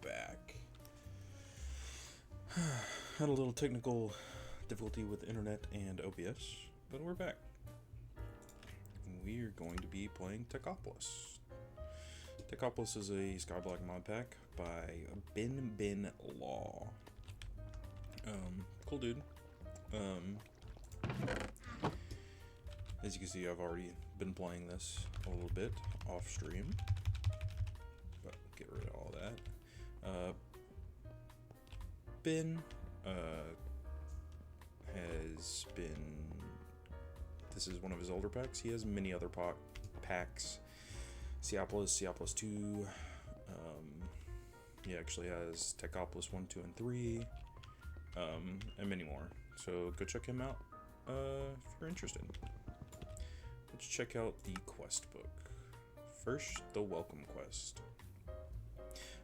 back. Had a little technical difficulty with internet and OBS, but we're back. We're going to be playing Techopolis. Techopolis is a Skyblock mod pack by benbenlaw. Cool dude. As you can see, I've already been playing this a little bit off stream, but get rid of all that. Ben has been, this is one of his older packs. He has many other packs. Skyblock 2. He actually has Techopolis 1, 2, and 3, and many more. So go check him out if you're interested. Let's check out the quest book. First, the welcome quest.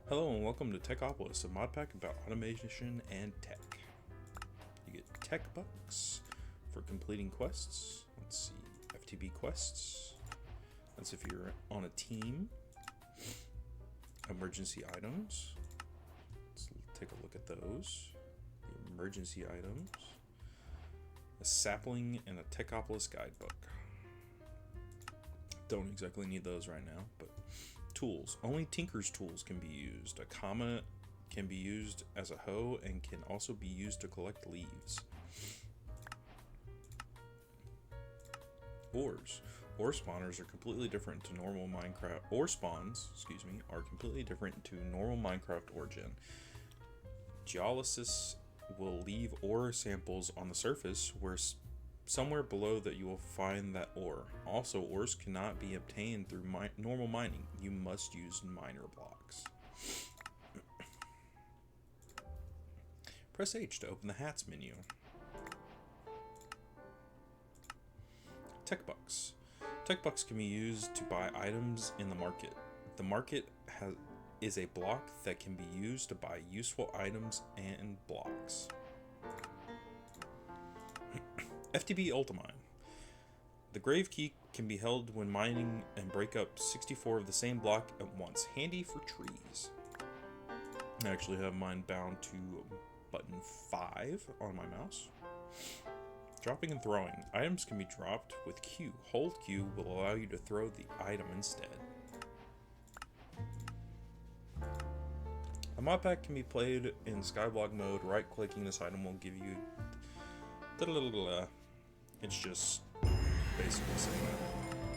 Hello and welcome to Techopolis, a mod pack about automation and tech. You get tech bucks for completing quests. Let's see, FTB quests. That's if you're on a team. Emergency items. Let's take a look at those. The emergency items. A sapling and a Techopolis guidebook. Don't exactly need those right now, but tools. Only Tinker's tools can be used. A comma can be used as a hoe and can also be used to collect leaves. Ores. Ore spawners are completely different to normal Minecraft. Ore spawns, are completely different to normal Minecraft ore gen. Geologists will leave ore samples on the surface where somewhere below that you will find that ore. Also, ores cannot be obtained through normal mining. You must use miner blocks. Press H to open the hats menu. Tech bucks. Tech bucks can be used to buy items in the market. The market is a block that can be used to buy useful items and blocks. FTB Ultimine. The grave key can be held when mining and break up 64 of the same block at once. Handy for trees. I actually have mine bound to button 5 on my mouse. Dropping and throwing. Items can be dropped with Q. Hold Q will allow you to throw the item instead. A mod pack can be played in Skyblock mode. Right-clicking this item will give you it's just basically saying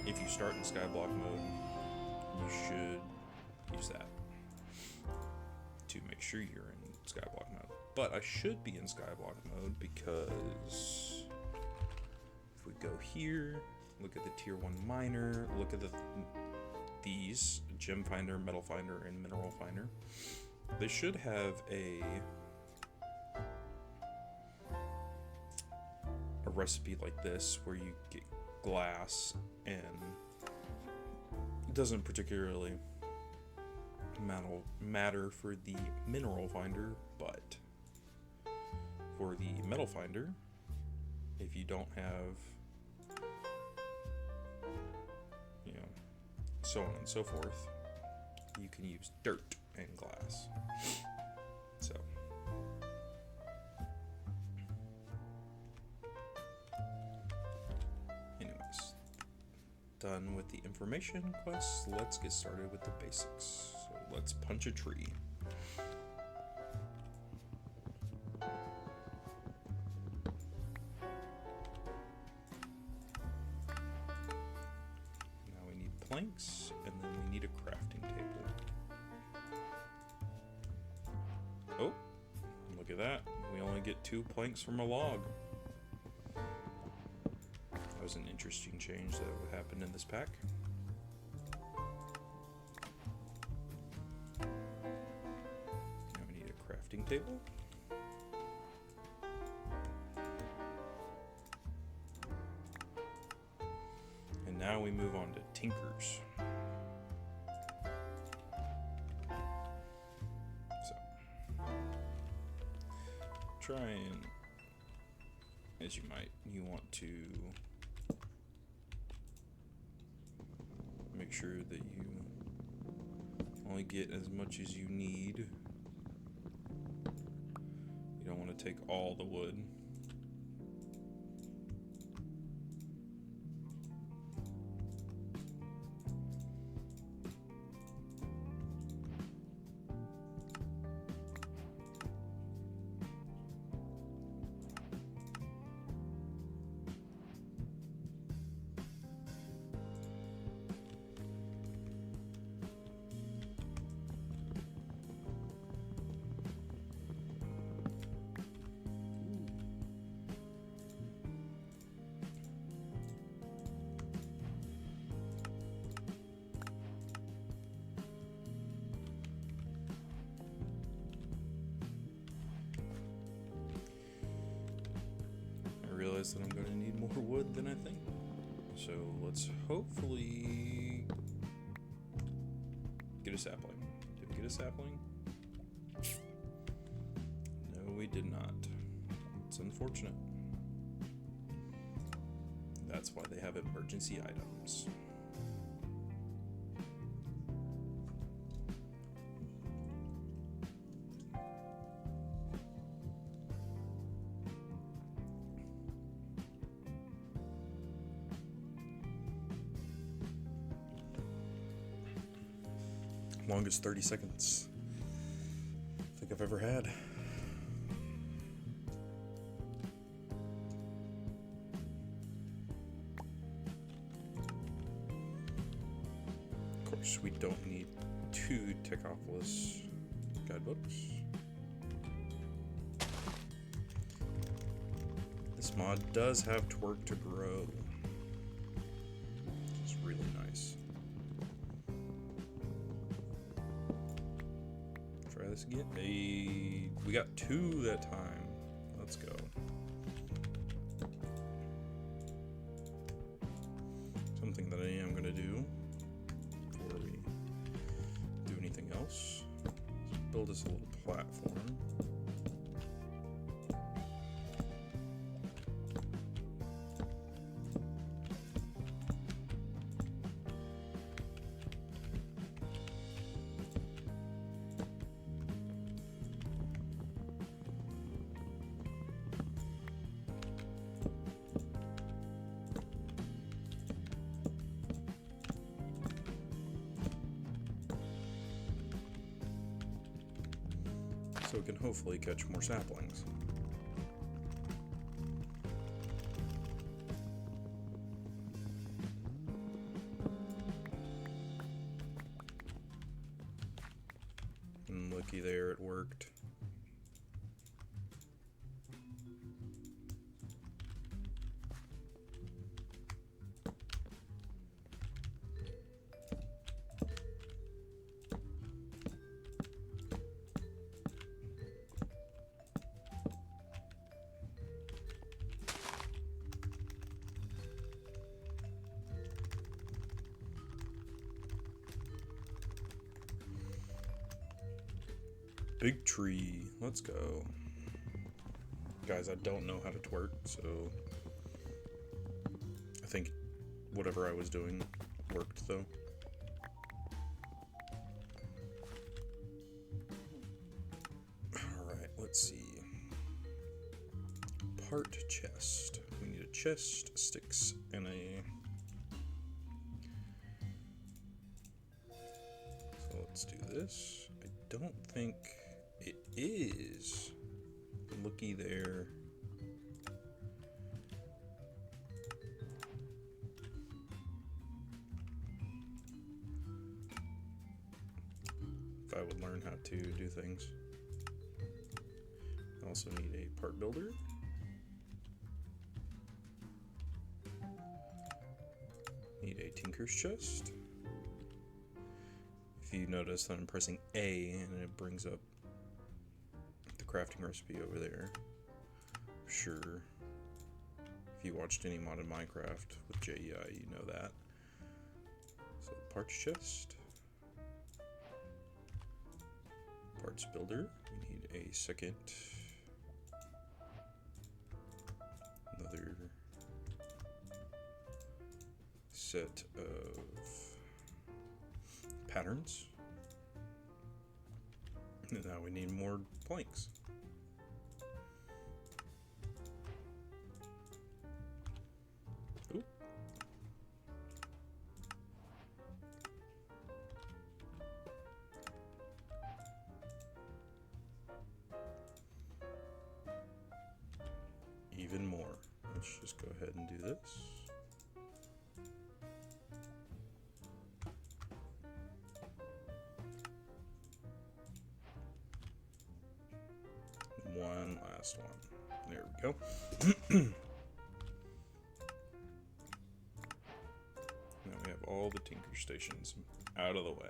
that if you start in Skyblock mode, you should use that to make sure you're in Skyblock mode. But I should be in Skyblock mode because if we go here, look at the tier 1 miner, look at these gem finder, metal finder, and mineral finder. They should have a recipe like this where you get glass, and it doesn't particularly matter for the mineral finder, but for the metal finder, if you don't have, so on and so forth, you can use dirt and glass. So done with the information quests, let's get started with the basics. So let's punch a tree. Now we need planks, and then we need a crafting table. Oh, look at that. We only get 2 planks from a log. That was an interesting change that would happen in this pack. Now we need a crafting table. And now we move on to Tinkers. So, try and, as you want to make sure that you only get as much as you need want to take all the wood. That I'm going to need more wood than I think. So let's hopefully get a sapling. Did we get a sapling? No, we did not. It's unfortunate. That's why they have emergency items. Longest 30 seconds I think I've ever had. Of course, we don't need 2 Techopolis guidebooks. This mod does have twerk to grow. It's really nice. Try this again. Hey, we got 2 that time. Let's go. Something that I am going to do before we do anything else is build us a little platform. So we can hopefully catch more saplings. And looky there, it worked. Big tree. Let's go. Guys, I don't know how to twerk, so I think whatever I was doing worked, though. Alright, let's see. Part chest. We need a chest, sticks, and a... So let's do this. I don't think... It is. Looky there. If I would learn how to do things. I also need a part builder. Need a tinker's chest. If you notice that I'm pressing A and it brings up crafting recipe over there. Sure. If you watched any modded Minecraft with JEI, you know that. So parts chest. Parts builder. We need a second. Another set of patterns. And now we need more planks. just go ahead and do this. One last one. There we go. Now we have all the tinker stations out of the way.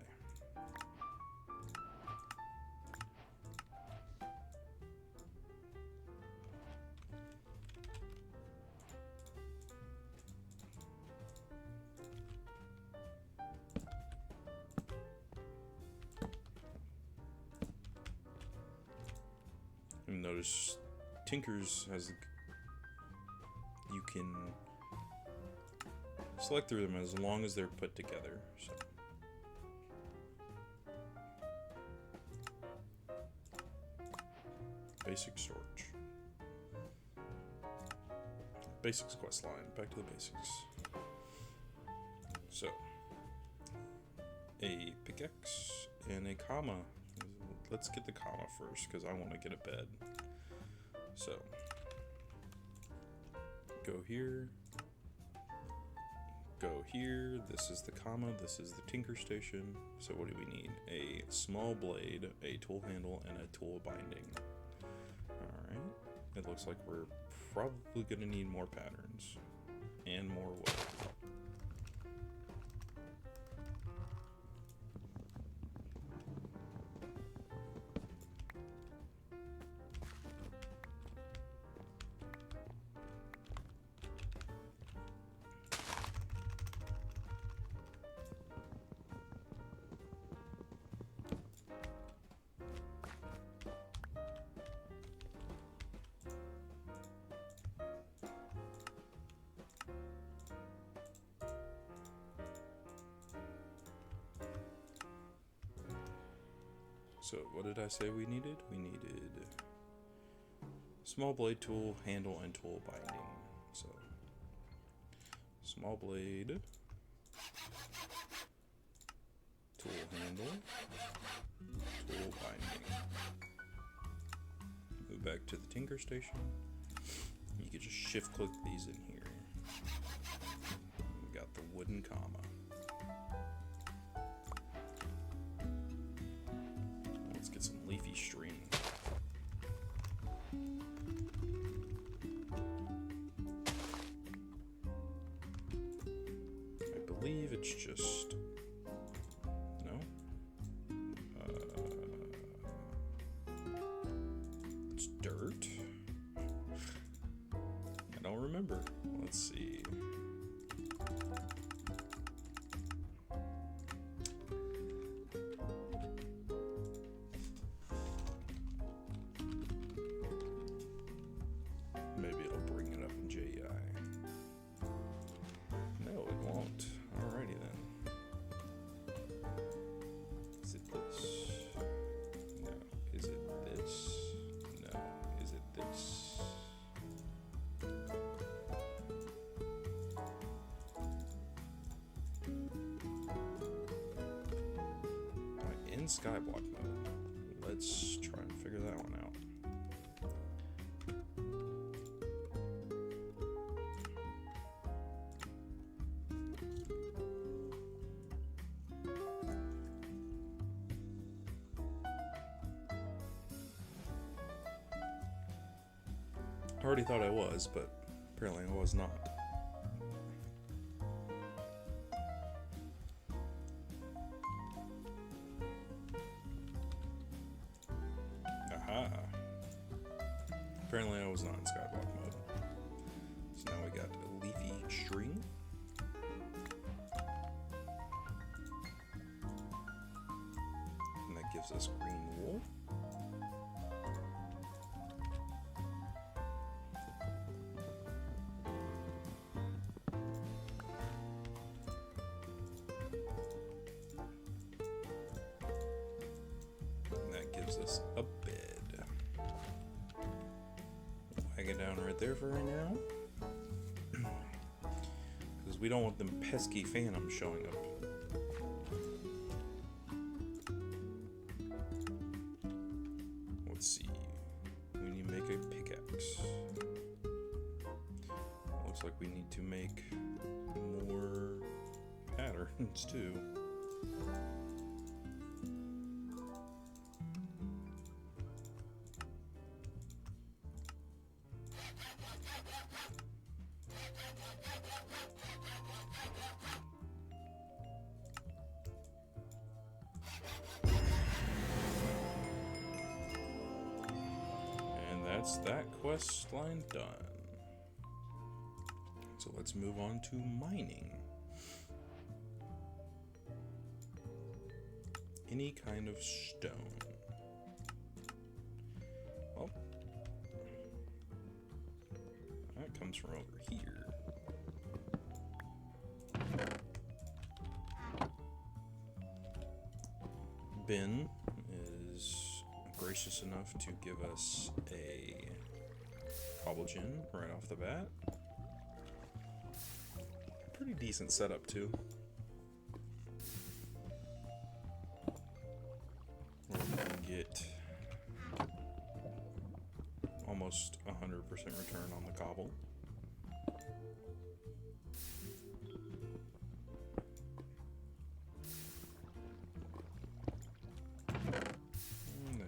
And notice Tinkers has, you can select through them as long as they're put together. So basic storage, basics quest line, back to the basics. So a pickaxe and a comma. Let's get the comma first, because I want to get a bed. So, go here, this is the comma, this is the tinker station. So what do we need? A small blade, a tool handle, and a tool binding. Alright, it looks like we're probably going to need more patterns, and more wood. So what did I say we needed? We needed small blade, tool handle, and tool binding. So small blade, tool handle, tool binding. Move back to the tinker station. You can just shift click these in here. We got the wooden comma. Some leafy string. I believe it's just no. It's dirt. I don't remember. Let's see. In Skyblock mode. Let's try and figure that one out. I already thought I was, but apparently I was not. Apparently I was not in Skyblock mode. So now we got a leafy string. And that gives us green wool. And that gives us a bed. It down right there for right now, because we don't want them pesky phantoms showing up. Let's see, we need to make a pickaxe. make more patterns too. That's that quest line done. So let's move on to mining. Any kind of stone. Well, that comes from over here. Ben is gracious enough to give us a cobble gem right off the bat. Pretty decent setup too. Where we can get almost 100% return on the cobble.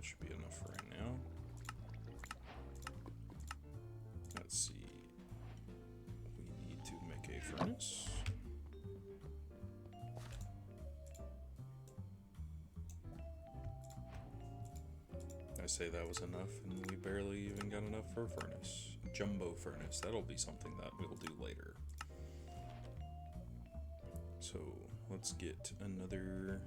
Should be enough for right now. Let's see. We need to make a furnace. I say that was enough, and we barely even got enough for a furnace. Jumbo furnace. That'll be something that we'll do later. So let's get another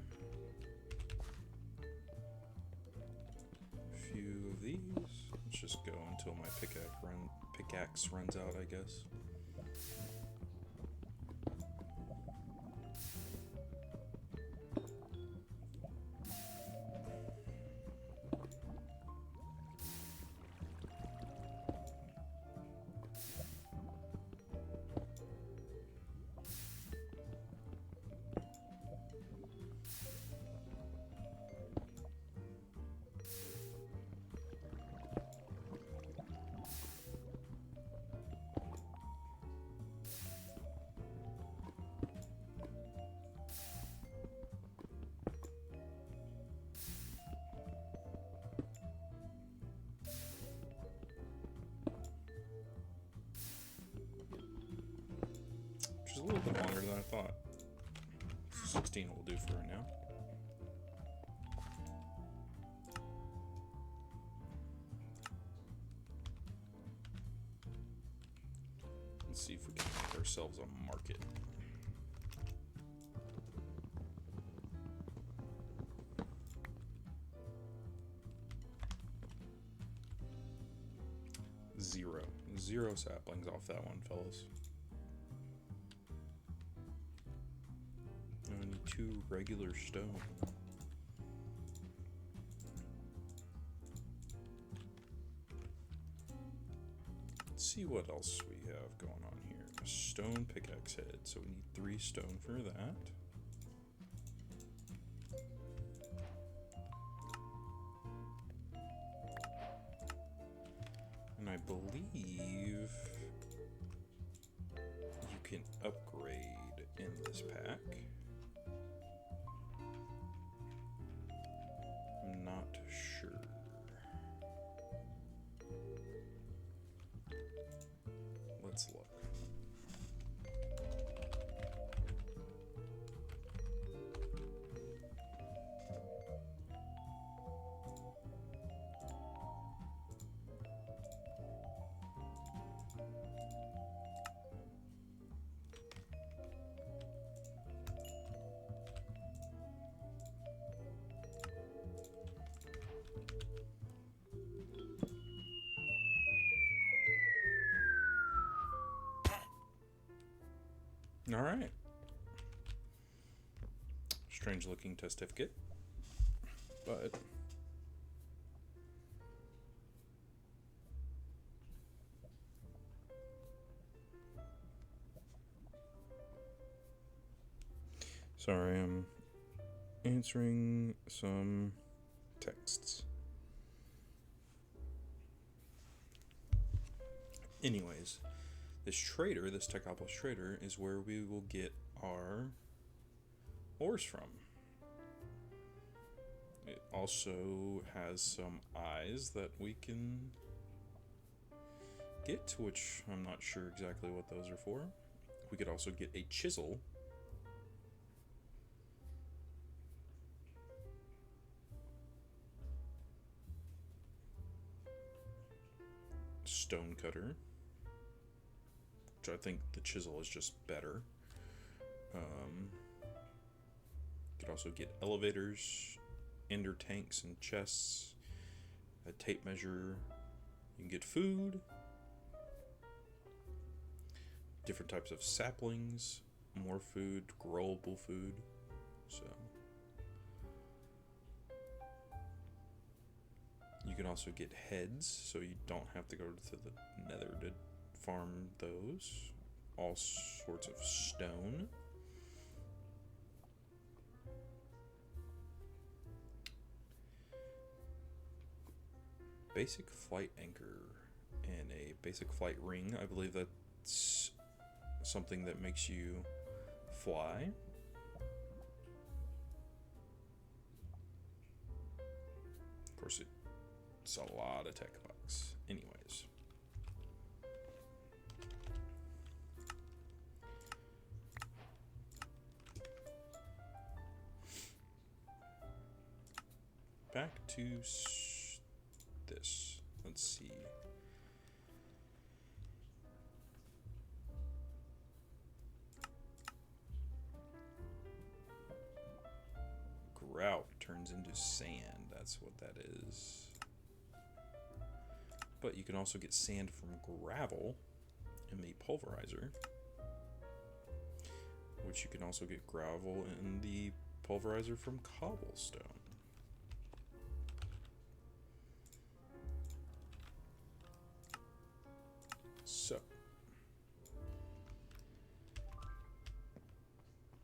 few of these. Let's just go until my pickaxe runs out, I guess. A little bit longer than I thought. 16 will do for right now. Let's see if we can make ourselves a market. Zero saplings off that one, fellas. I need 2 regular stone. Let's see what else we have going on here. A stone pickaxe head, so we need 3 stone for that. And I believe you can upgrade in this pack. I'm not sure. Let's look. All right. Strange looking testificate, but sorry, I'm answering some texts. Anyways, this trader, this Techopolis trader, is where we will get our ores from. It also has some eyes that we can get, which I'm not sure exactly what those are for. We could also get a chisel. Stone cutter, which I think the chisel is just better. Could also get elevators, ender tanks and chests, a tape measure. You can get food, different types of saplings, more food, growable food. So you can also get heads, so you don't have to go to the nether to farm those. All sorts of stone. Basic flight anchor and a basic flight ring. I believe that's something that makes you fly. Of course, it's a lot of tech bucks. Anyways. Back to this. Let's see. Grout turns into sand. That's what that is. But you can also get sand from gravel in the pulverizer, which you can also get gravel in the pulverizer from cobblestone. So,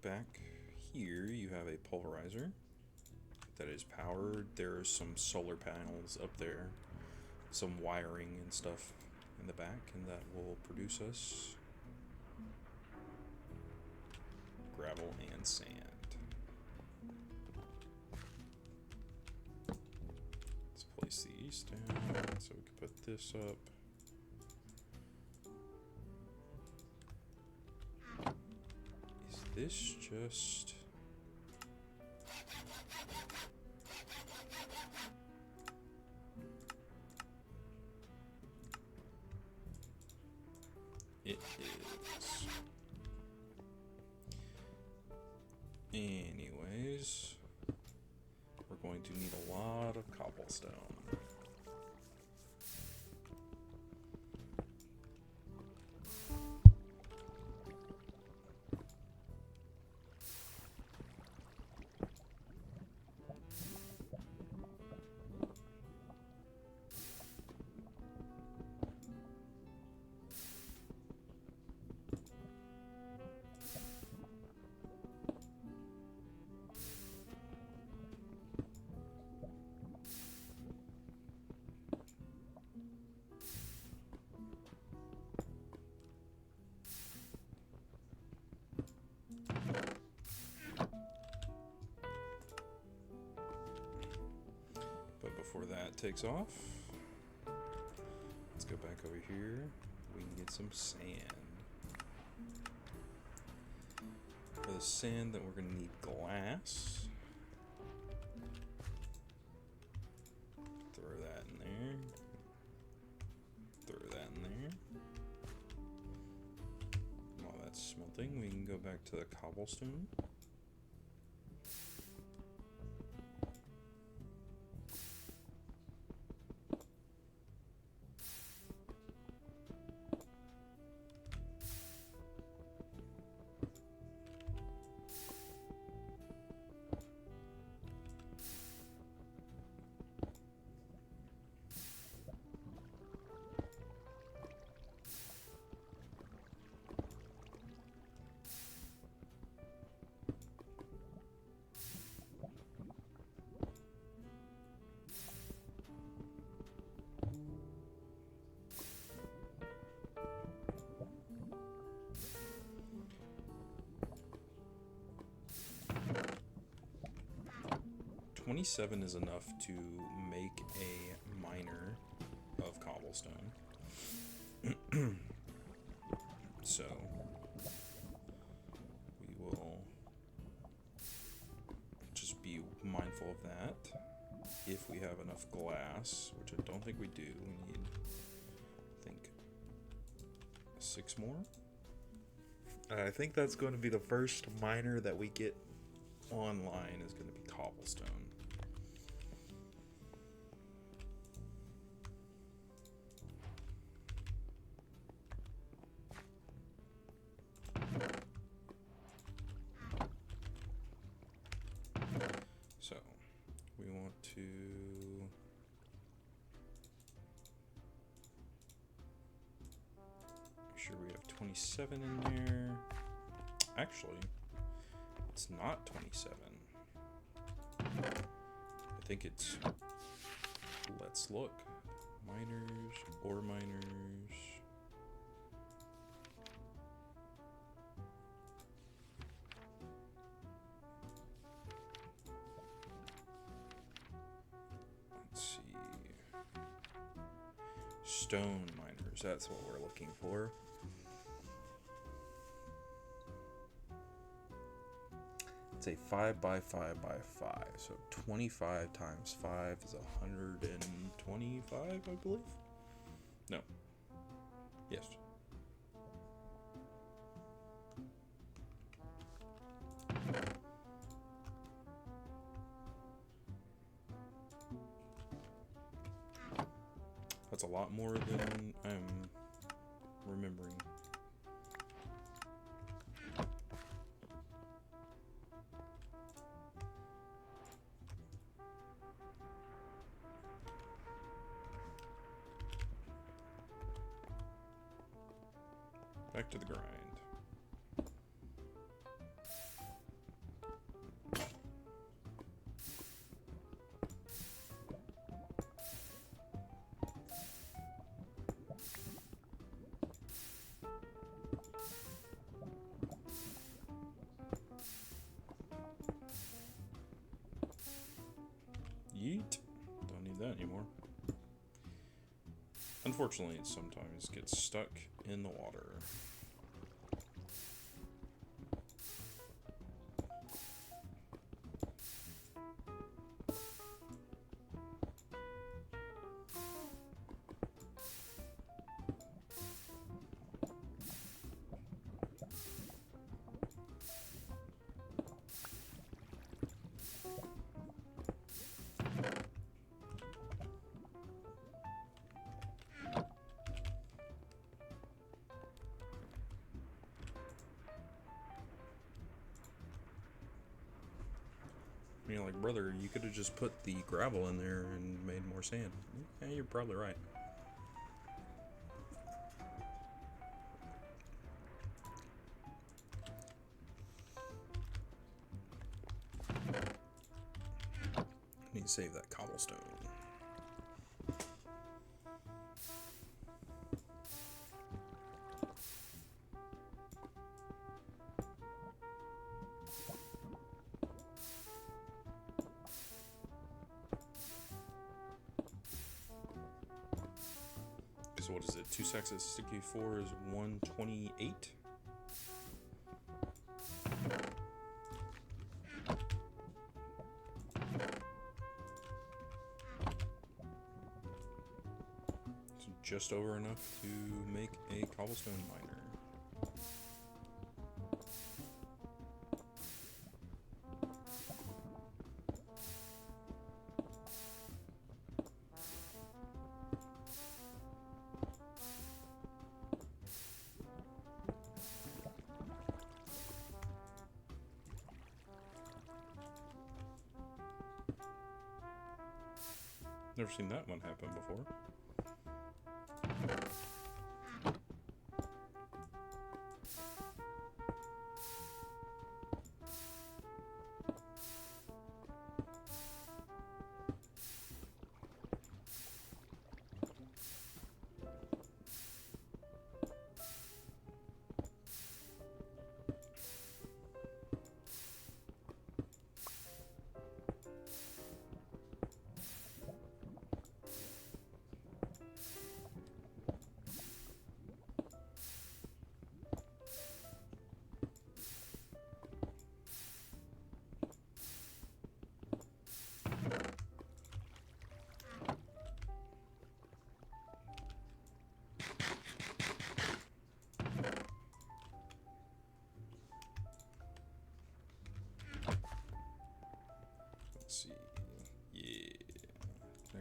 back here you have a pulverizer that is powered. There's some solar panels up there, some wiring and stuff in the back, and that will produce us gravel and sand. Let's place these down so we can put this up. Is this just... It is. Anyways, we're going to need a lot of cobblestone. Before that takes off, let's go back over here. We can get some sand. For the sand, then we're going to need glass. Throw that in there. Throw that in there. While that's smelting, we can go back to the cobblestone. 27 is enough to make a miner of cobblestone. So we will just be mindful of that. If we have enough glass, which I don't think we do, we need, I think, 6 more. I think that's going to be the first miner that we get online is going to be cobblestone. So we want to make sure we have 27 in there. Actually, it's not 27. I think it's, let's look. Miners, ore miners. Let's see. Stone miners, that's what we're looking for. It's a 5 by 5 by 5, so 25 times 5 is 125, I believe. No. Yes. That's a lot more than I'm remembering. Back to the grind. Yeet. Don't need that anymore. Unfortunately, it sometimes gets stuck in the water. You know, like, brother, you could have just put the gravel in there and made more sand. Yeah, you're probably right. I need to save that cobblestone. So what is it? 2 stacks of 64 is 128. So just over enough to make a cobblestone miner. Never seen that one happen before.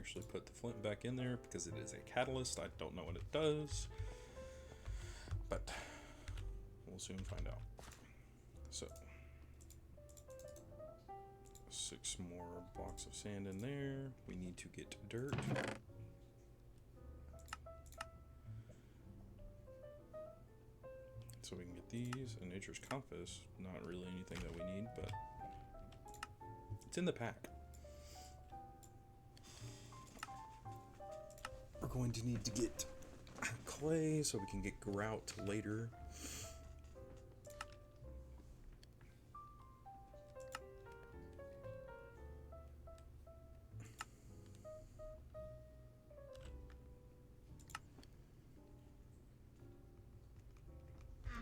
actually put the flint back in there because it is a catalyst. I don't know what it does, but we'll soon find out. So 6 more blocks of sand in there. We need to get dirt. So we can get these, and Nature's Compass, not really anything that we need, but it's in the pack. We're going to need to get clay so we can get grout later.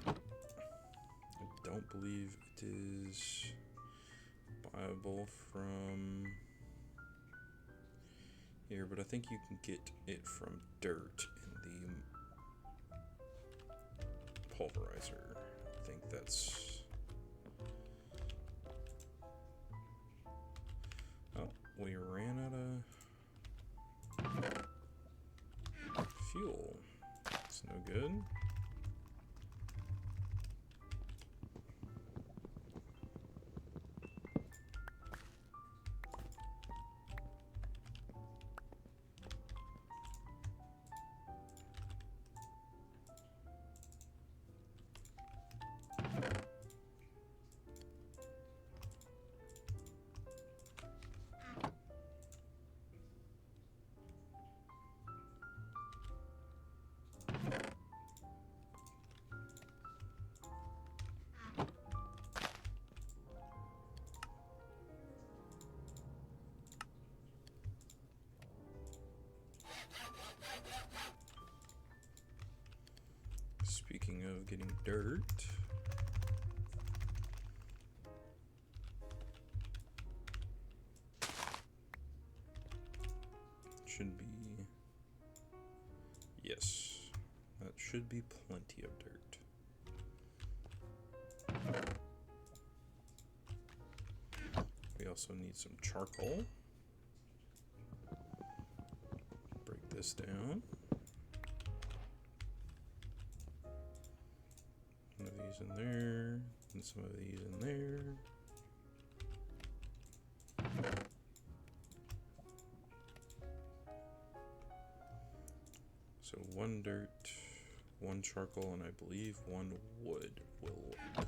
I don't believe it is buyable from here, but I think you can get it from dirt in the pulverizer. I think that's... Oh, we ran out of fuel. That's no good. Speaking of getting dirt, should be, yes, that should be plenty of dirt. We also need some charcoal. Break this down. One of these in there, and some of these in there. So 1 dirt, 1 charcoal, and I believe 1 wood will work.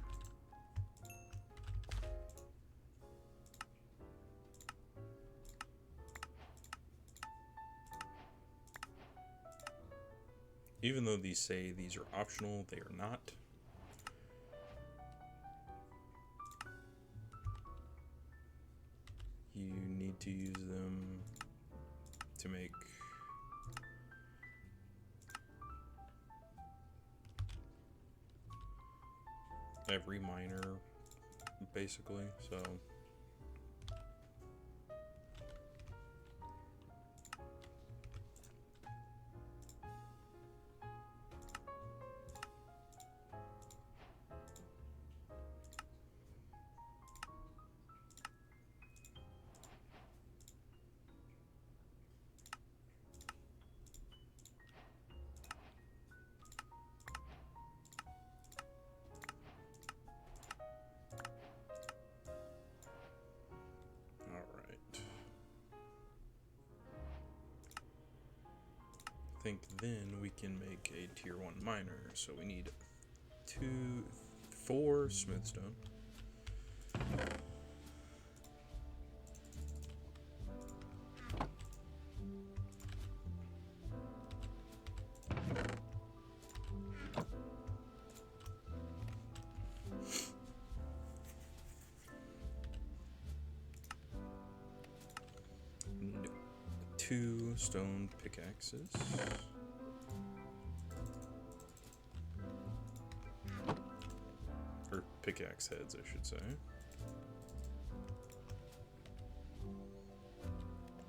Even though these say these are optional, they are not. You need to use them to make every miner, basically, so I think then we can make a tier 1 miner. So we need 4 smooth stone. No. 2 stone pickaxes. Or pickaxe heads, I should say.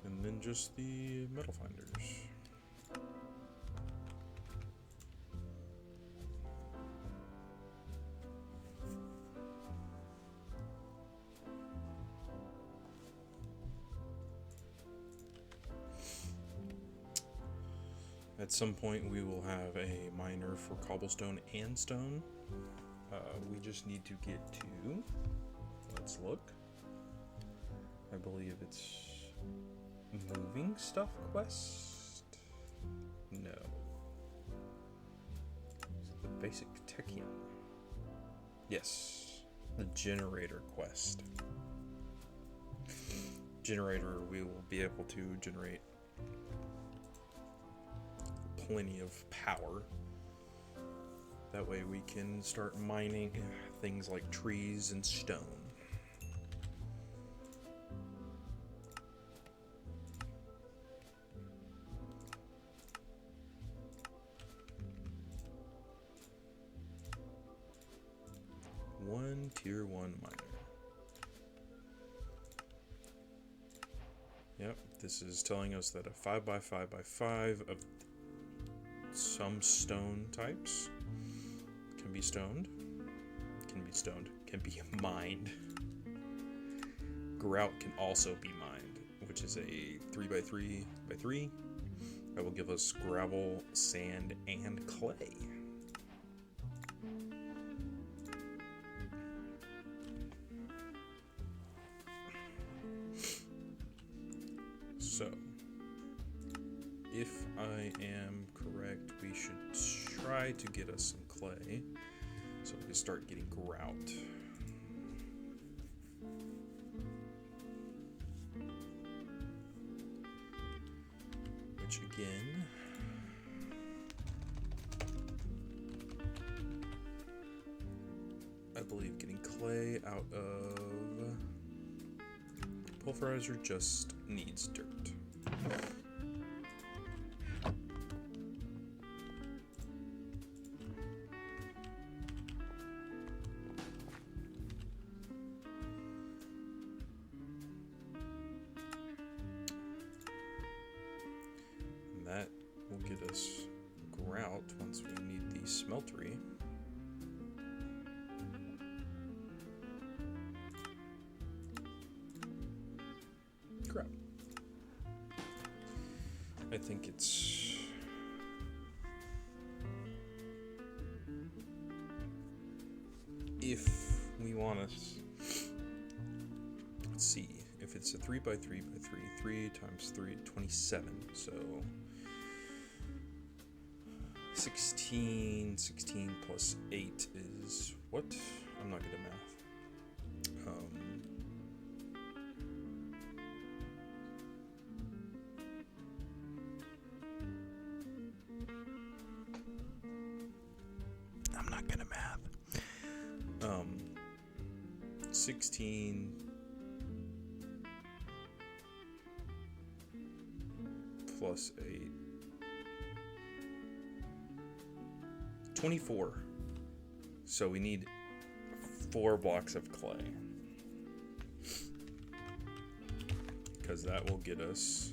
And then just the metal finders. At some point we will have a miner for cobblestone and stone. We just need to get to, let's look. I believe it's moving stuff quest? No. Is it the basic techium? Yes, the generator quest. Generator, we will be able to generate plenty of power. That way we can start mining things like trees and stone. One tier 1 miner. Yep, this is telling us that a 5x5x5 of some stone types can be mined. Grout can also be mined, which is a 3x3x3 that will give us gravel, sand, and clay. So, if I am correct, we should try to get us some clay so we can start getting grout. Which again, I believe getting clay out of pulverizer just needs dirt. And that will get us grout once we need the smeltery. Crap. I think it's if we want to, let's see, if it's a 3x3x3, 3 times 3, 27, so 16 plus 8 is what? I'm not good at math. I'm not good at math. 16 plus 8. 24. So we need 4 blocks of clay. Because that will get us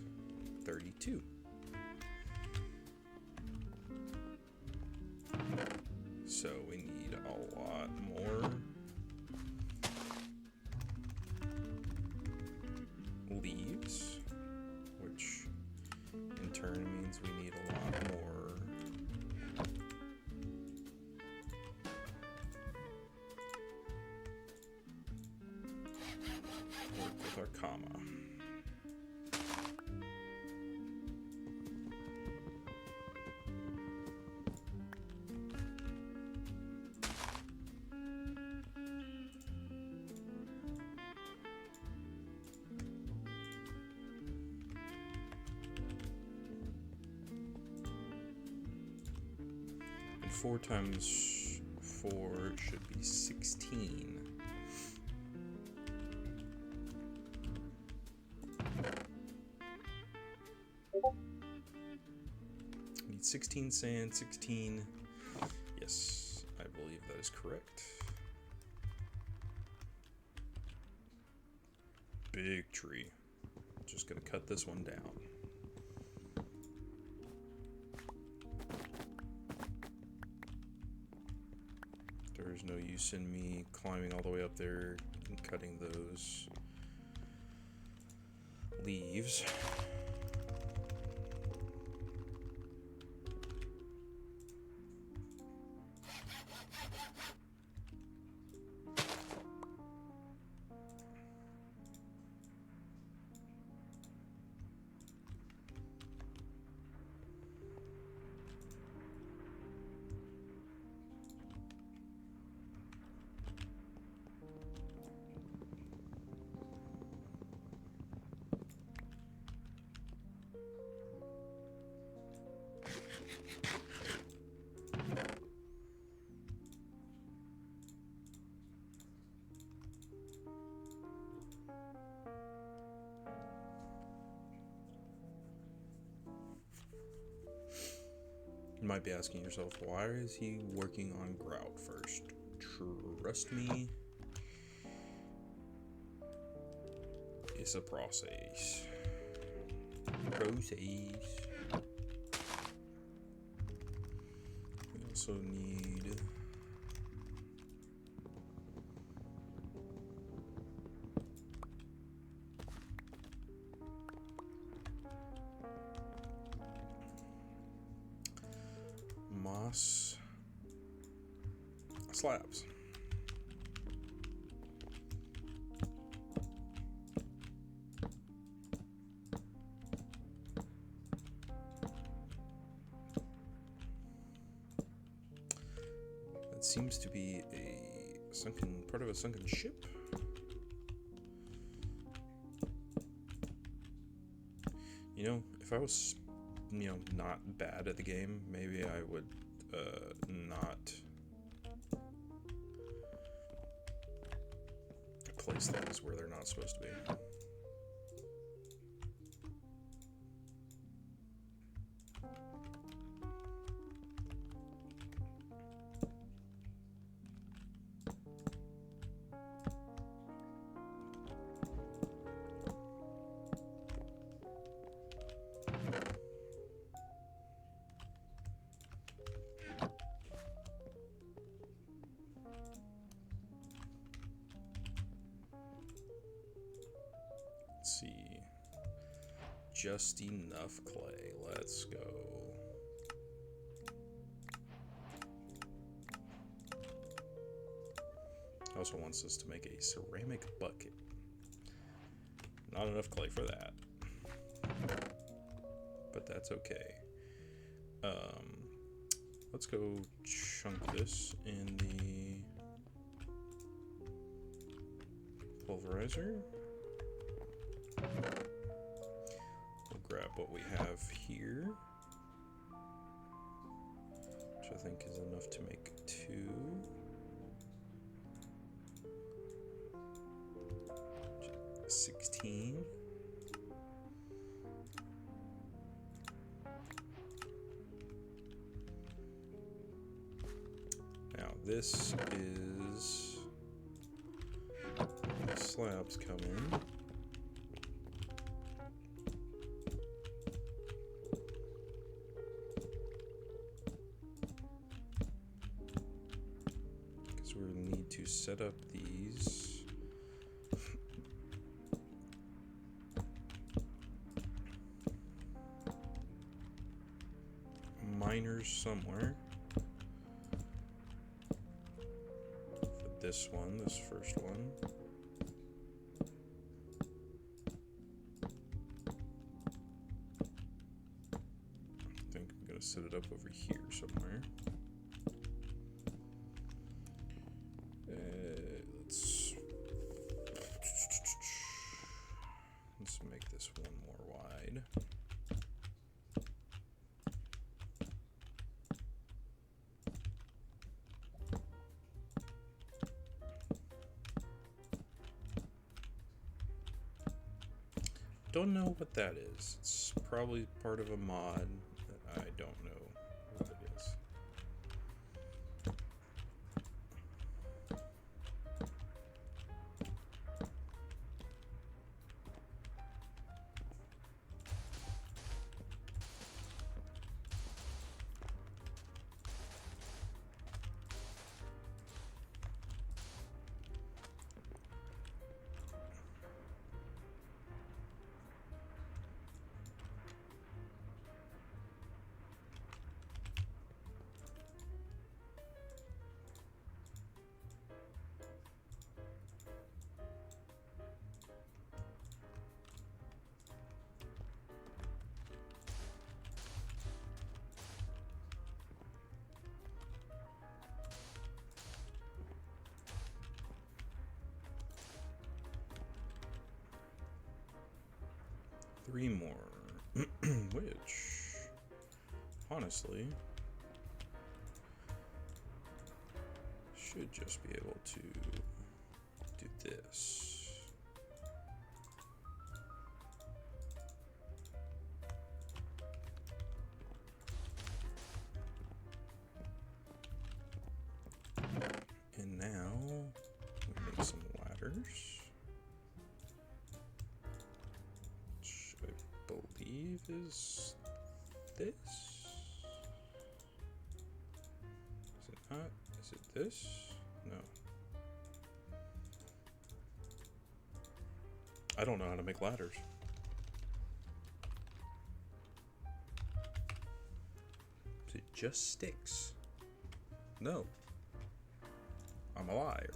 32. So we need a lot more leaves, which in turn means we need a lot more work with our comma. And 4 times 4 should be 16. Need 16 sand, 16. Yes, I believe that is correct. Big tree. Just gonna cut this one down. There's no use in me climbing all the way up there and cutting those leaves. You might be asking yourself, why is he working on grout first? Trust me, it's a process. We also need moss slabs. That seems to be part of a sunken ship. You know, if I was, not bad at the game, maybe I would not place things where they're not supposed to be. Let's see. Just enough clay. Let's go. Also wants us to make a ceramic bucket. Not enough clay for that. But that's okay. Let's go chunk this in the pulverizer. We'll grab what we have here, which I think is enough to make 2. 16. Now this is the slabs come in. Because we need to set up these miners somewhere. For this one, this first one. I think I'm gonna set it up over here somewhere. Let's make this one more wide. Don't know what that is. It's probably part of a mod that I don't know what it is. Three more, which, honestly, should just be able to do this. ladders, which I believe is this. Is it not? Is it this? No. I don't know how to make ladders. Is it just sticks? No. I'm a liar.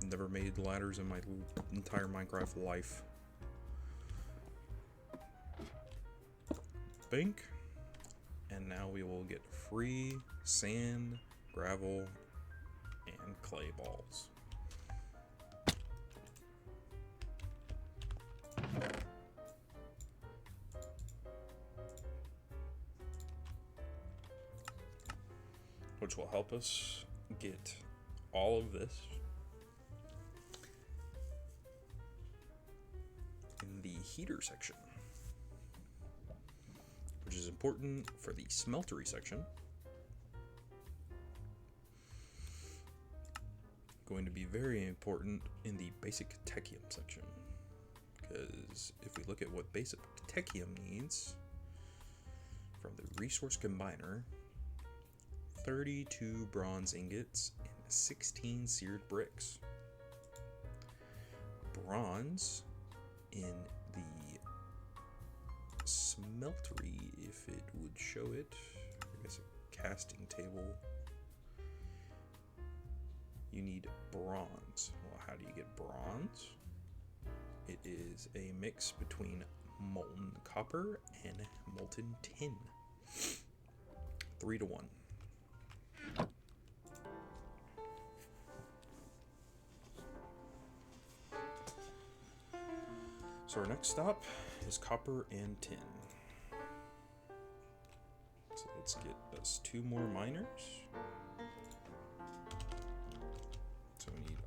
Never made ladders in my entire Minecraft life. Bink. And now we will get free sand, gravel, and clay balls. Which will help us get all of this in the heater section, which is important for the smeltery section. Going to be very important in the basic techium section, because if we look at what basic techium needs from the resource combiner, 32 bronze ingots and 16 seared bricks. Bronze in the smeltery, if it would show it, I guess a casting table. You need bronze. Well, how do you get bronze? It is a mix between molten copper and molten tin. 3 to 1. So our next stop is copper and tin. So let's get us 2 more miners. So we need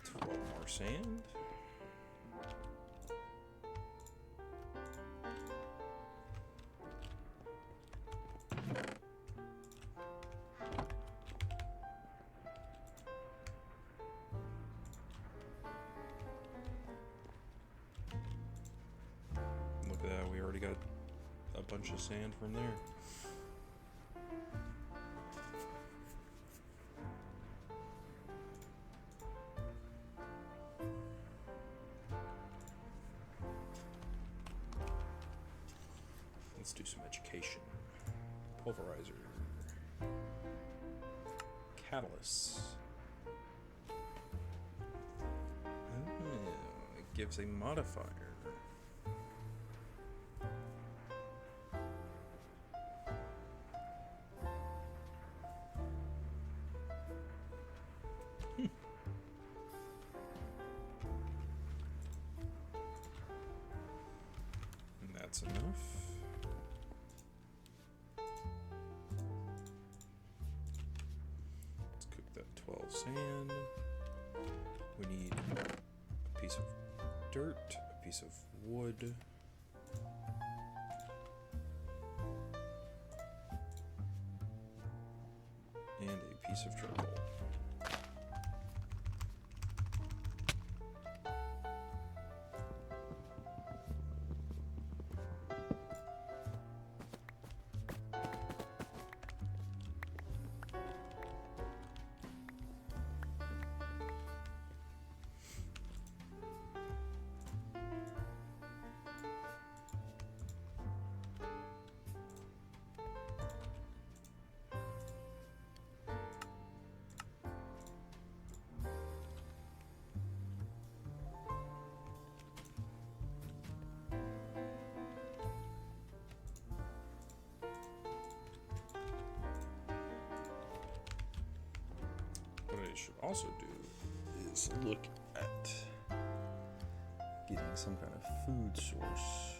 12 more sand. Look at that, we already got a bunch of sand from there. Let's do some education. Pulverizer. Catalyst. Oh, it gives a modifier. And that's enough. Let's cook that 12 sand. We need a piece of dirt, a piece of wood, and a piece of charcoal. What I should also do is look at getting some kind of food source.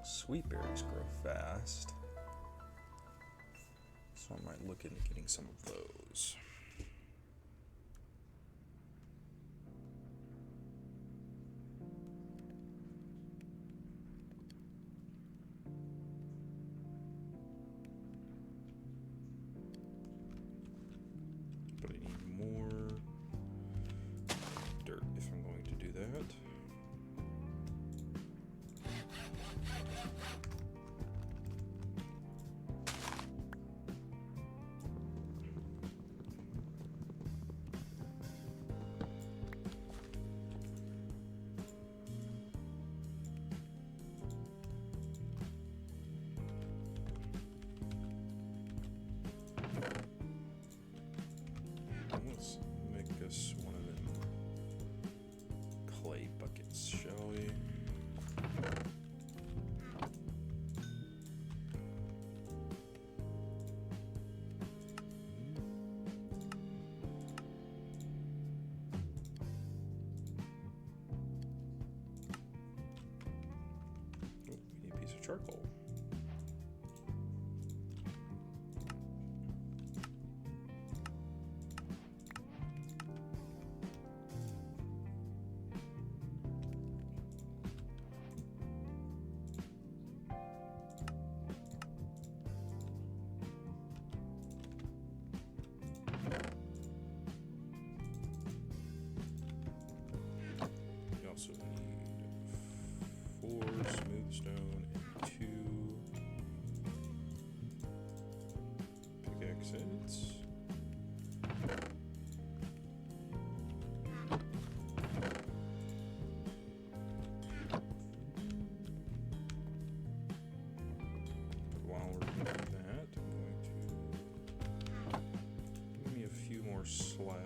Sweet berries grow fast, so I might look into getting some of those. exits. But while we're doing that, I'm going to give me a few more slabs.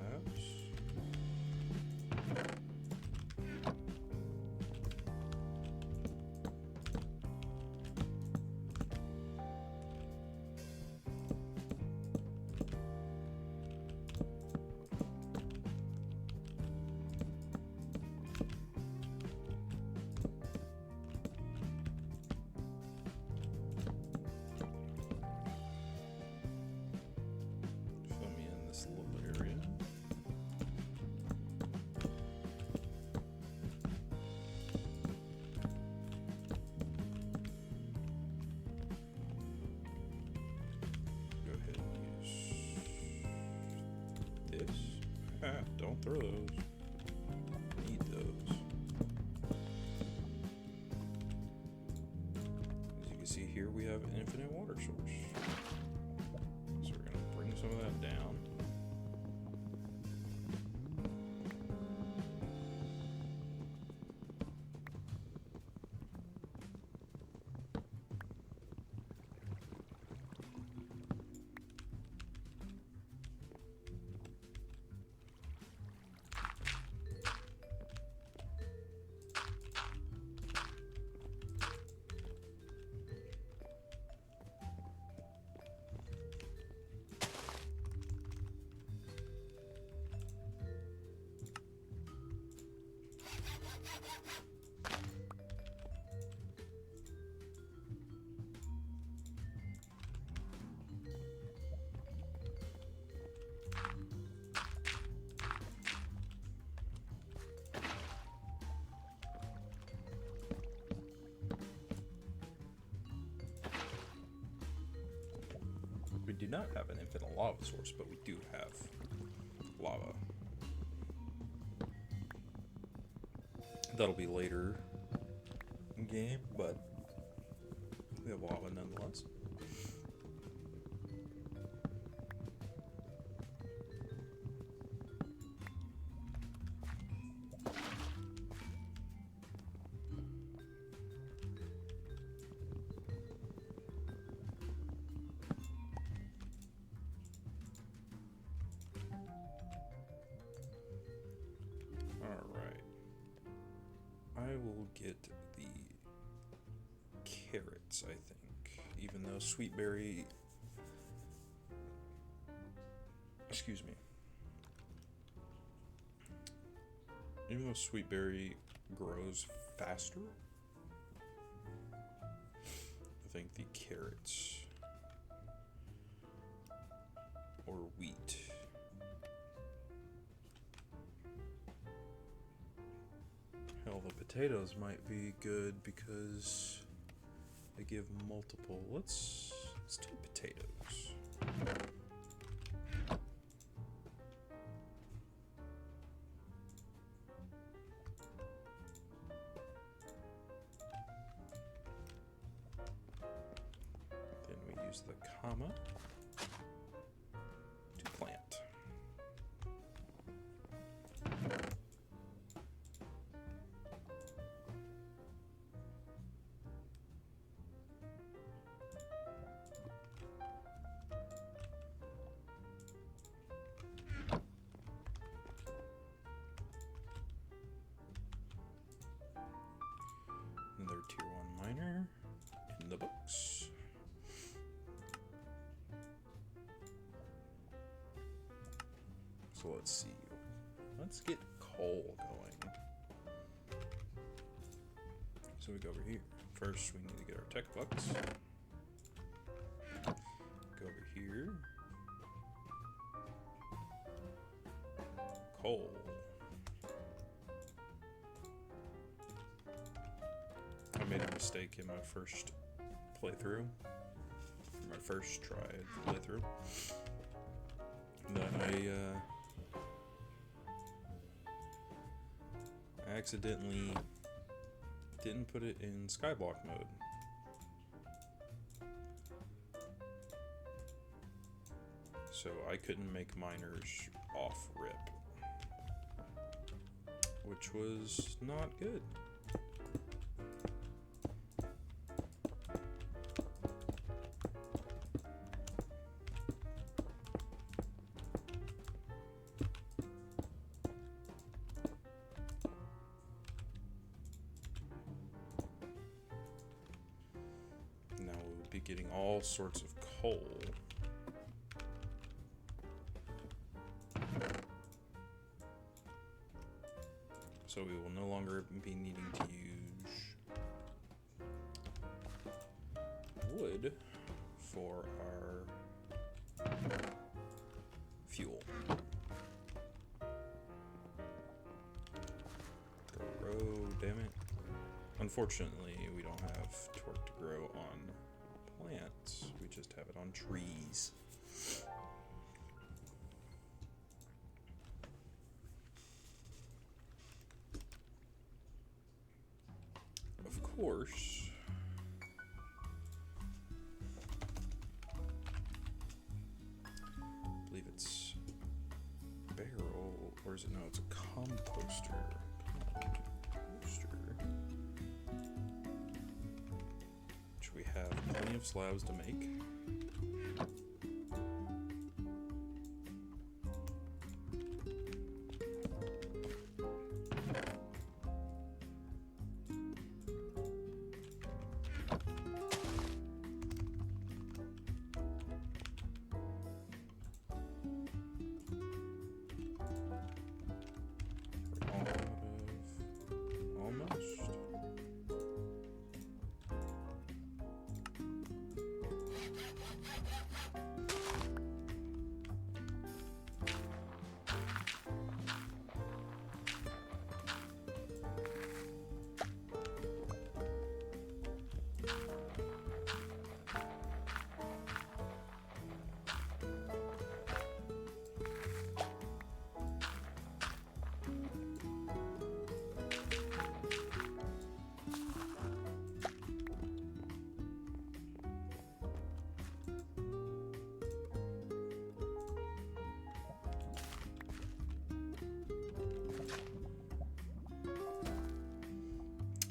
Fill me in this little area. Go ahead and use this. Don't throw those. Need those. As you can see here, we have an infinite water source. So we're going to bring some of that down. We do not have an infinite lava source, but we do have lava. That'll be later in game, but we have lava nonetheless. I will get the carrots, I think. Even though sweetberry... Excuse me. Even though sweetberry grows faster, I think the carrots or wheat. Hell, the potatoes might be good because they give multiple. Let's do potatoes. Then we use the comma to plant. Another tier 1 miner in the books. So let's see. Let's get coal going. So we go over here. First, we need to get our tech bucks. Go over here. Coal. I made a mistake in my first playthrough, my first try playthrough, that I accidentally didn't put it in Skyblock mode. So I couldn't make miners off rip, which was not good. Now we would be getting all sorts of coal. So we will no longer be needing to use wood for our fuel. Grow, damn it. Unfortunately, we don't have torque to grow on plants. We just have it on trees. Of course, I believe it's barrel, or is it? No, it's a composter. Which we have plenty of slabs to make.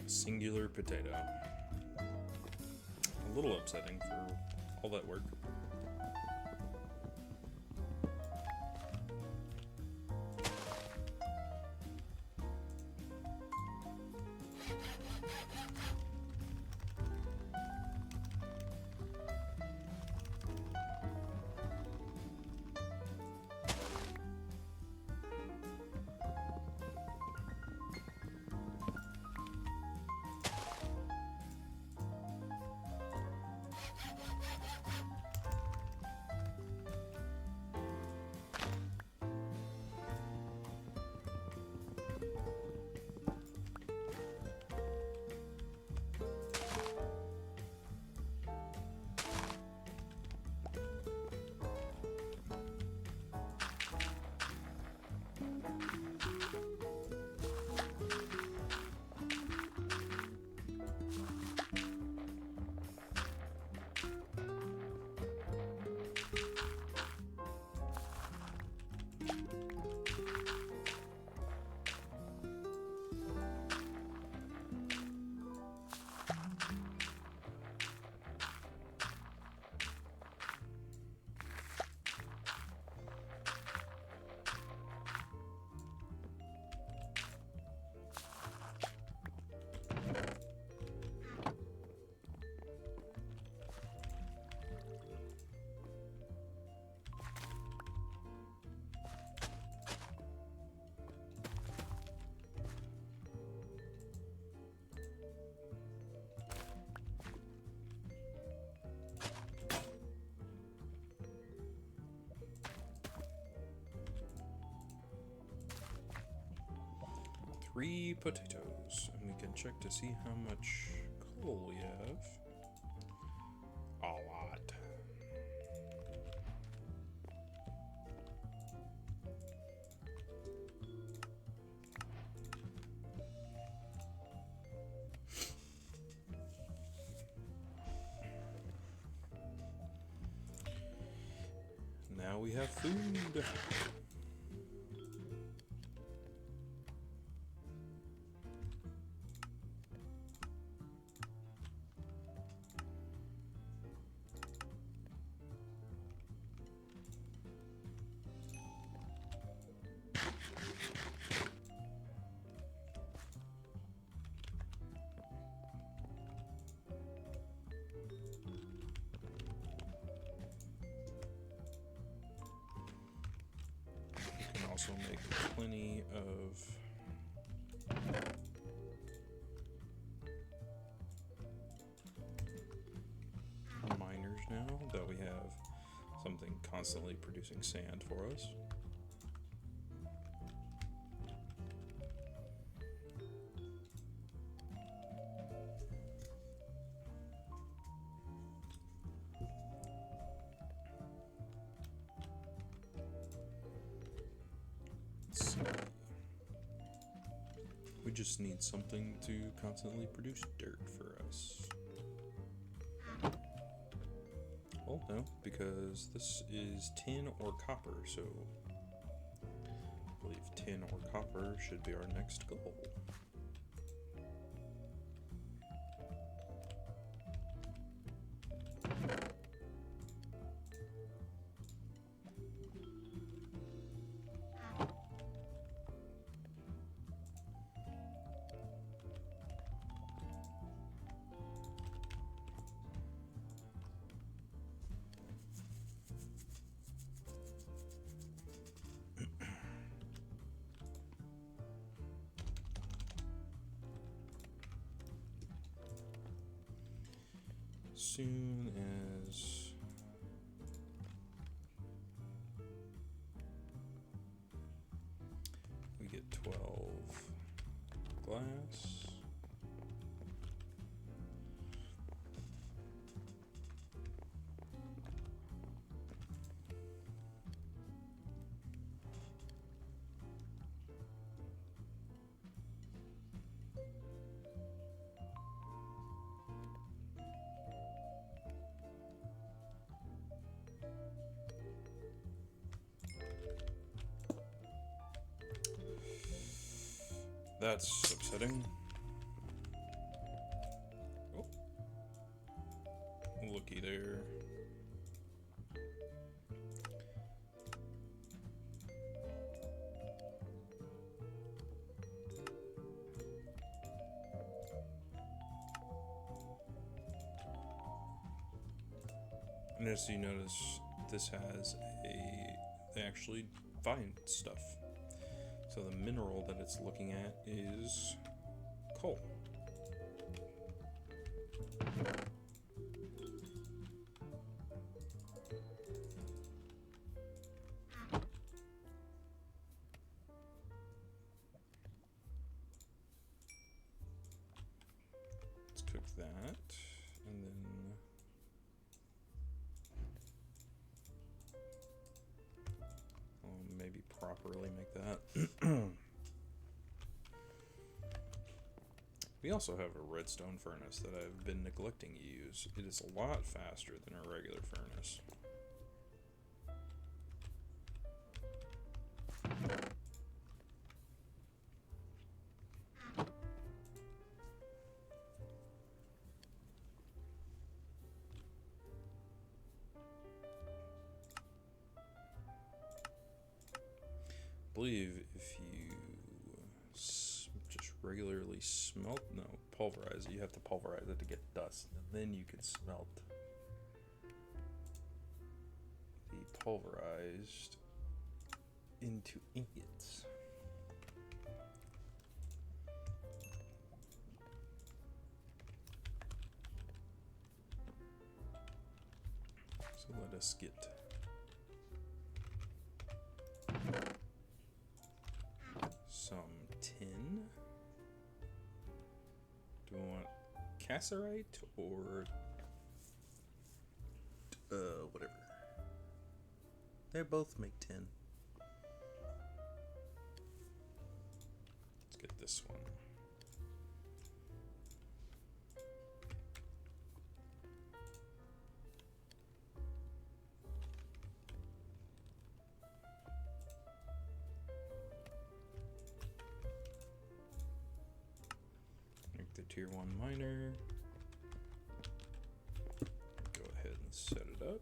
Singular potato. A little upsetting for all that work. Three potatoes, and we can check to see how much coal we have. A lot. Now we have food. Also make plenty of miners now that we have something constantly producing sand for us. We just need something to constantly produce dirt for us. Well, no, because this is tin or copper, so I believe tin or copper should be our next goal. Soon as we get 12 glass, that's upsetting. Oh, looky there. And as you notice, this has they actually find stuff. So the mineral that it's looking at is coal. Let's cook that, and then maybe properly make that. We also have a redstone furnace that I've been neglecting to use. It is a lot faster than a regular furnace. I believe if you just regularly pulverize it, you have to pulverize it to get dust, and then you can smelt the pulverized into ingots. So let us get some tin. Do we want cassiterite or whatever? They both make tin. Let's get this one. tier 1 miner. Go ahead and set it up.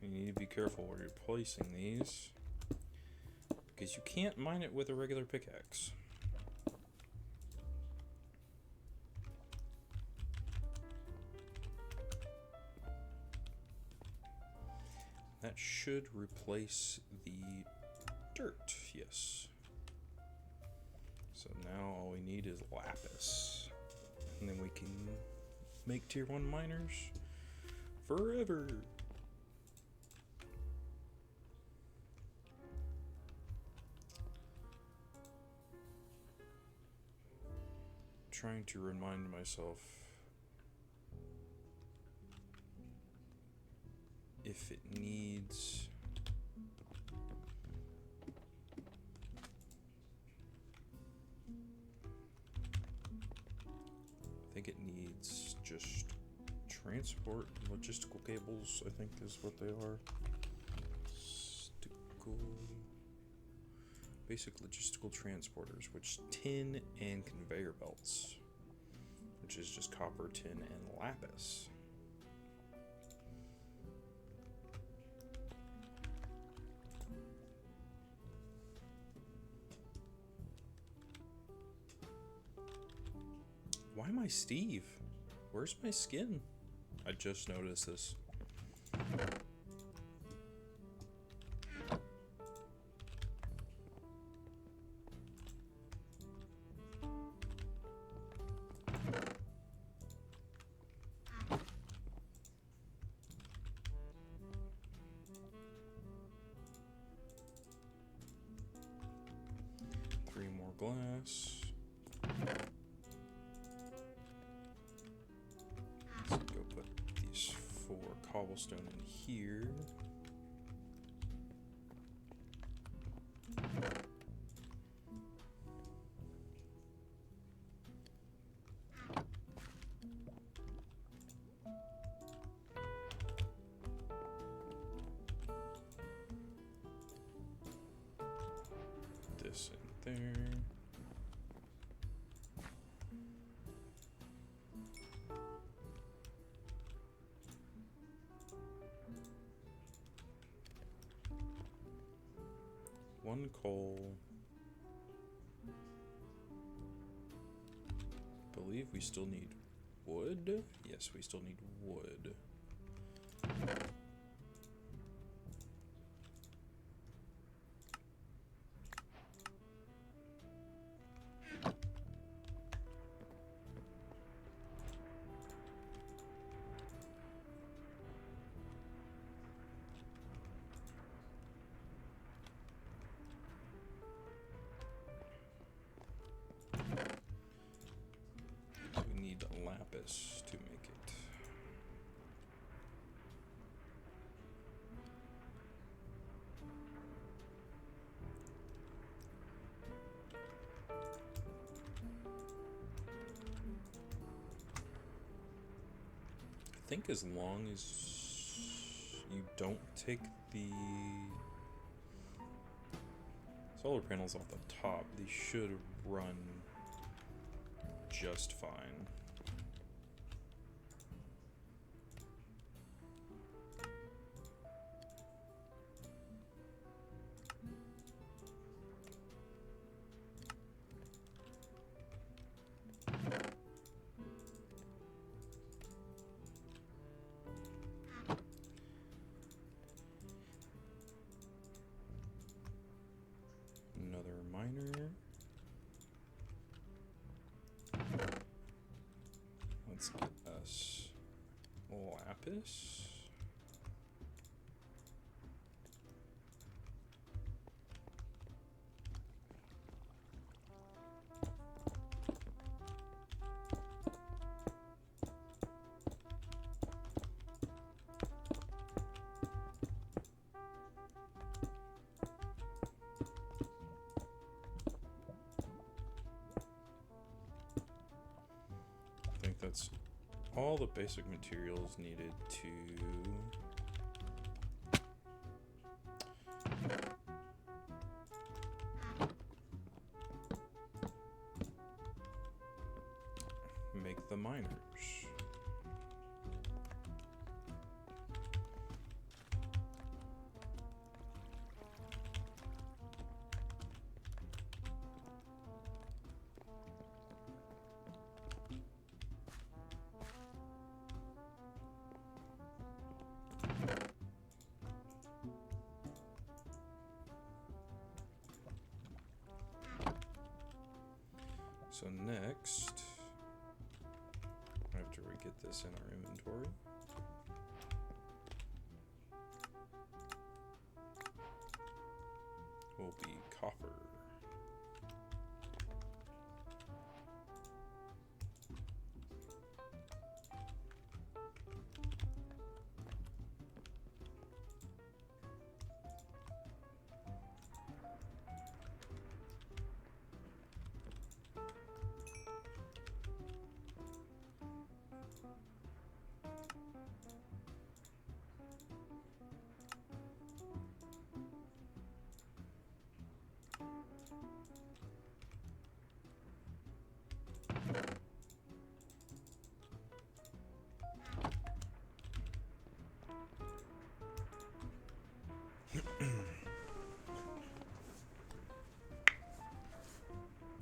You need to be careful where you're placing these, because you can't mine it with a regular pickaxe. That should replace the dirt, yes. So now all we need is lapis. And then we can make tier 1 miners forever. Trying to remind myself if it needs I think it needs just transport logistical cables, I think is what they are. Basic logistical transporters, which tin and conveyor belts, which is just copper, tin, and lapis. Why am I Steve? Where's my skin? I just noticed this. 3 more glass. Let's go put these 4 cobblestone in here. This in there. One coal. I believe we still need wood. Yes, we still need wood. We need lapis to make it. I think as long as you don't take the solar panels off the top, they should run just fine. Another miner. Let's get us lapis. I think that's all the basic materials needed to make the miners. So next, after we get this in our inventory, will be copper.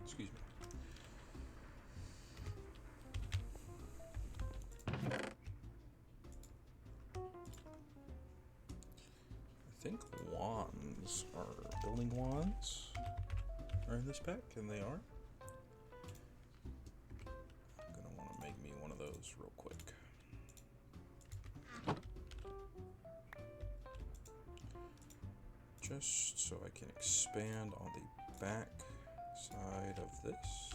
Excuse me. I think wands are building wands are in this pack, and they are. I'm gonna want to make me one of those real quick. Just so I can expand on the back side of this.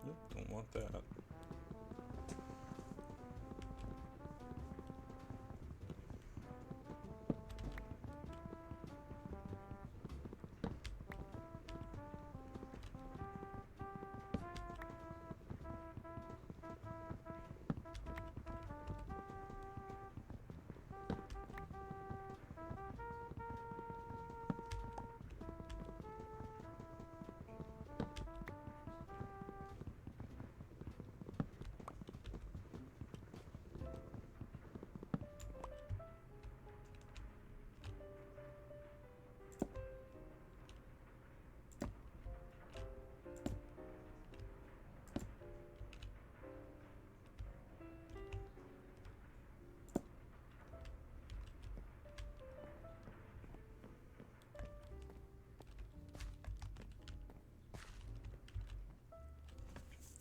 Nope, don't want that.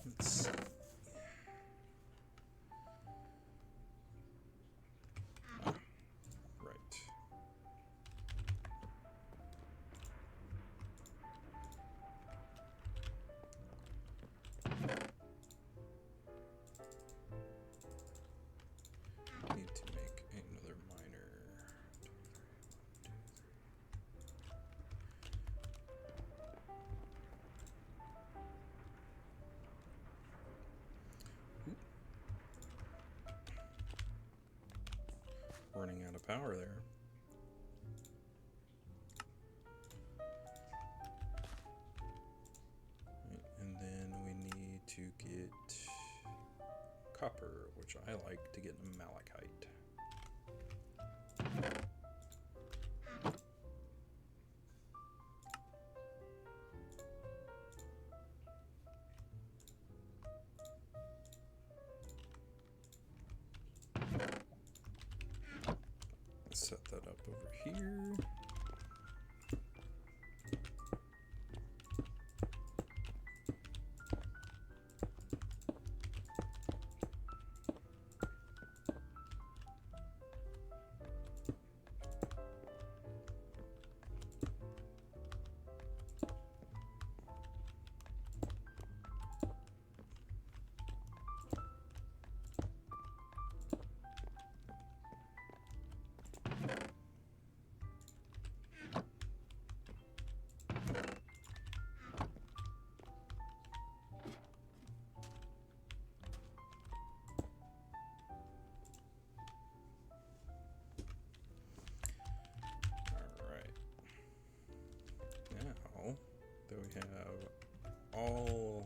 Let's see. Right. Need to make another miner. Running out of power there. And then we need to get copper, which I like to get malachite. Set that up over here. Oh.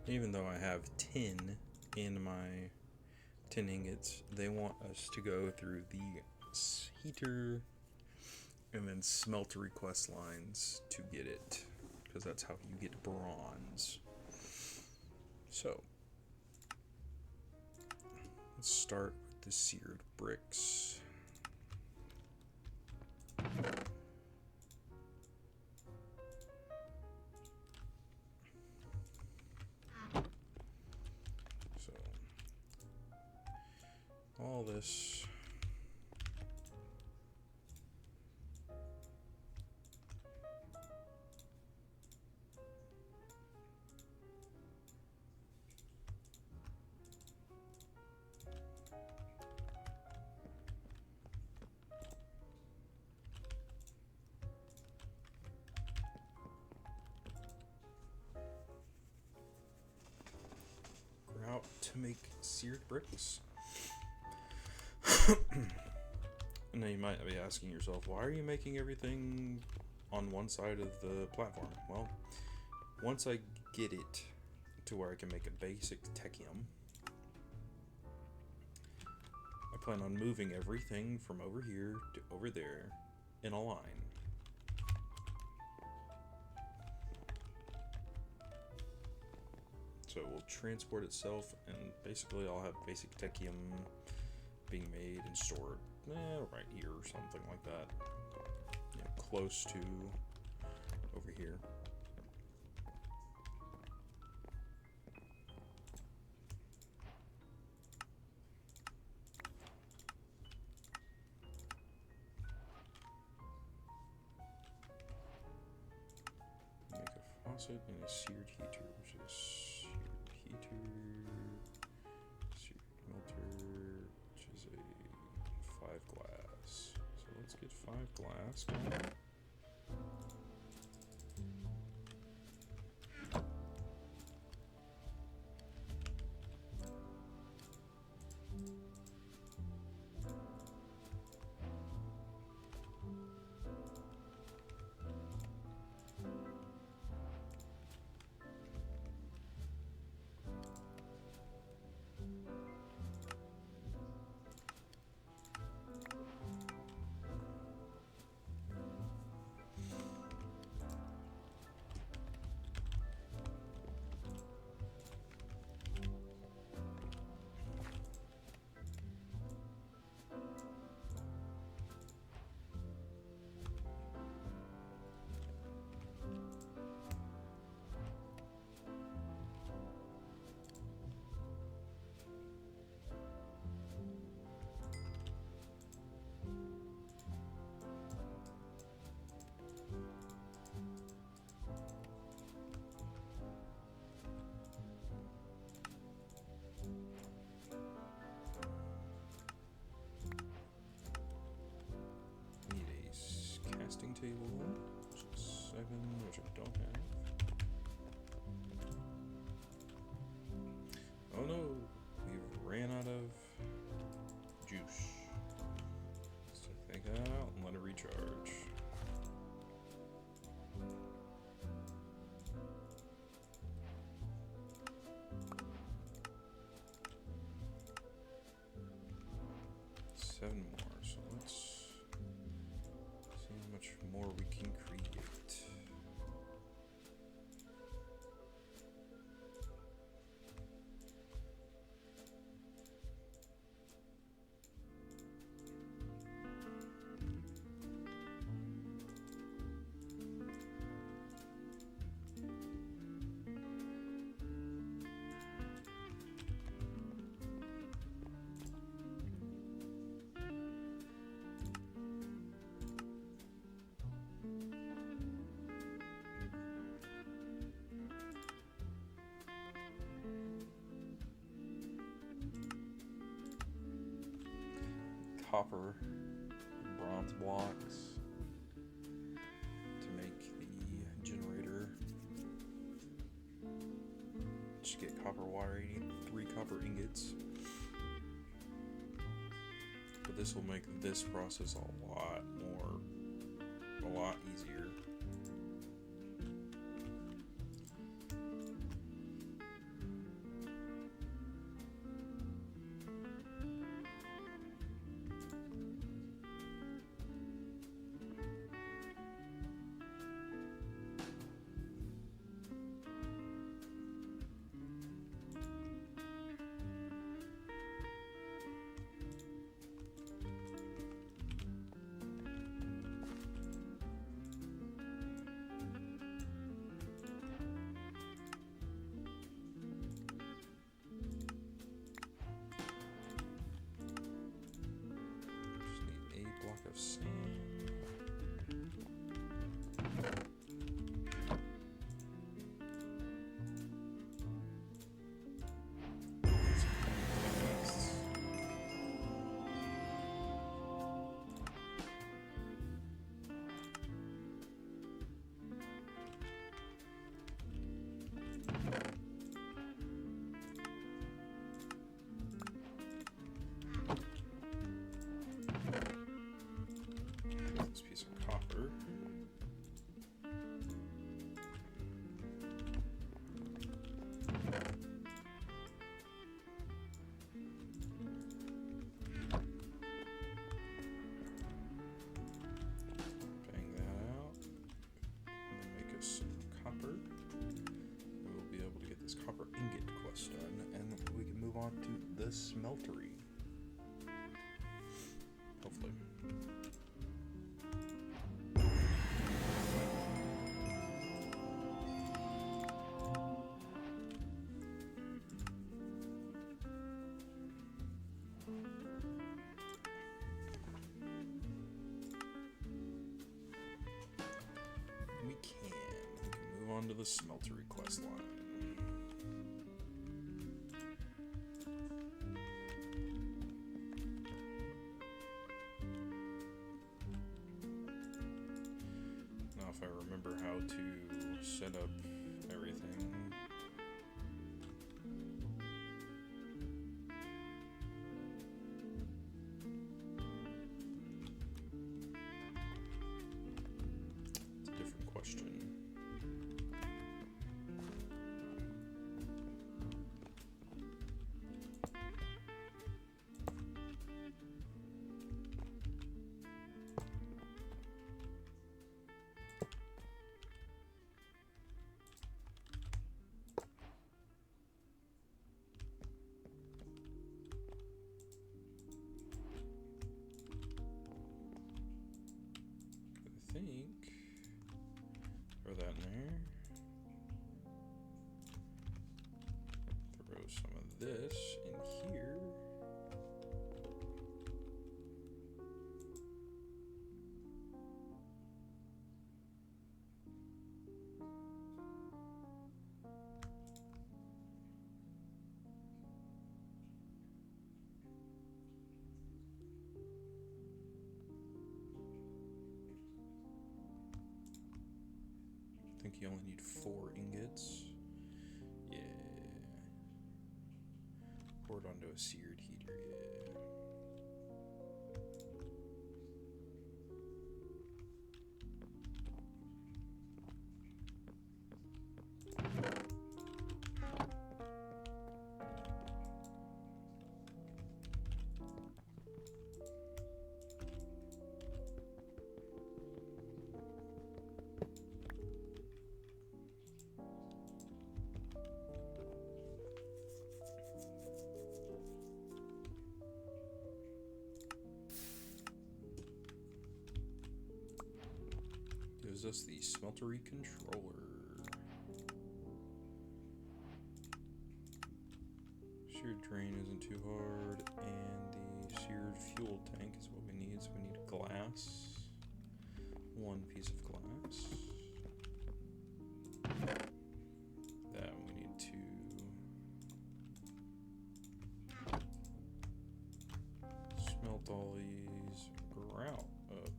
Even though I have 10 in my 10 ingots, they want us to go through the heater and then smelter request lines to get it, because that's how you get bronze. So let's start with the seared bricks. So all this grout to make seared bricks. Now you might be asking yourself, why are you making everything on one side of the platform? Well, once I get it to where I can make a basic techium, I plan on moving everything from over here to over there in a line. So it will transport itself, and basically I'll have basic techium being made and stored right here or something like that. You know, close to over here. Make a faucet and a seared heater, which is seared heater, seared melter, which is a 5 glass. So let's get 5 glass going. Casting table, which is 7, which I don't have. Oh no, we've ran out of juice. So take that out and let it recharge. Seven more, so let's see how much more we can create. Copper bronze blocks to make the generator, To get copper wire, you need 3 copper ingots. But this will make this process a lot easier. Of sand. This piece of copper. Bang that out. And then make us some copper. We'll be able to get this copper ingot quest done, and we can move on to the smeltery. Hopefully. We can move on to the smeltery quest line. Now, if I remember how to set up everything. It's a different question. I think throw that in there. Throw some of this in here. I think you only need 4 ingots. Yeah. Pour it onto a seared heater, yeah. Gives us the smeltery controller. Seared drain isn't too hard, and the seared fuel tank is what we need. So we need glass, 1 piece of glass. That we need to smelt all these grout up.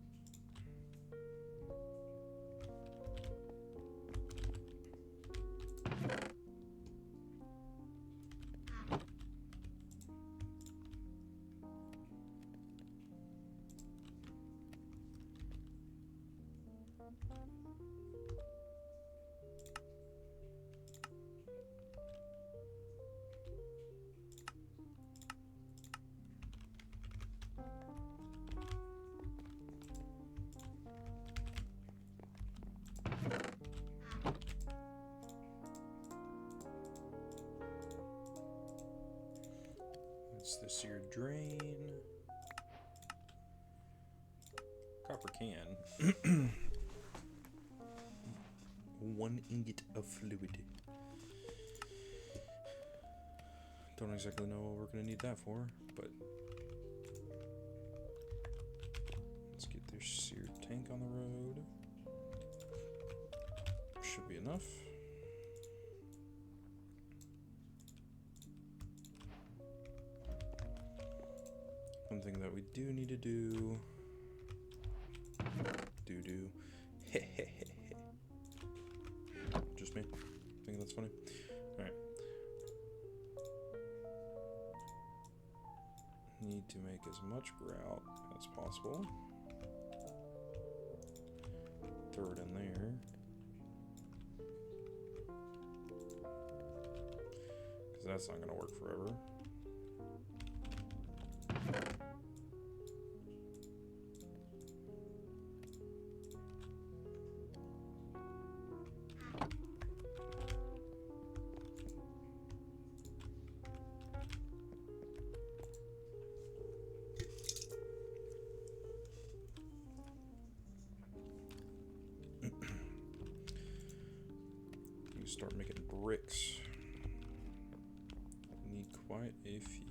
What's this here? Drain. Copper can. 1 ingot of fluid. Don't exactly know what we're gonna need that for, but let's get this seared tank on the road. Should be enough. One thing that we do need to do. Just me? Think that's funny? Alright. Need to make as much grout as possible. Throw it in there. Because that's not going to work forever. Start making bricks. Need quite a few.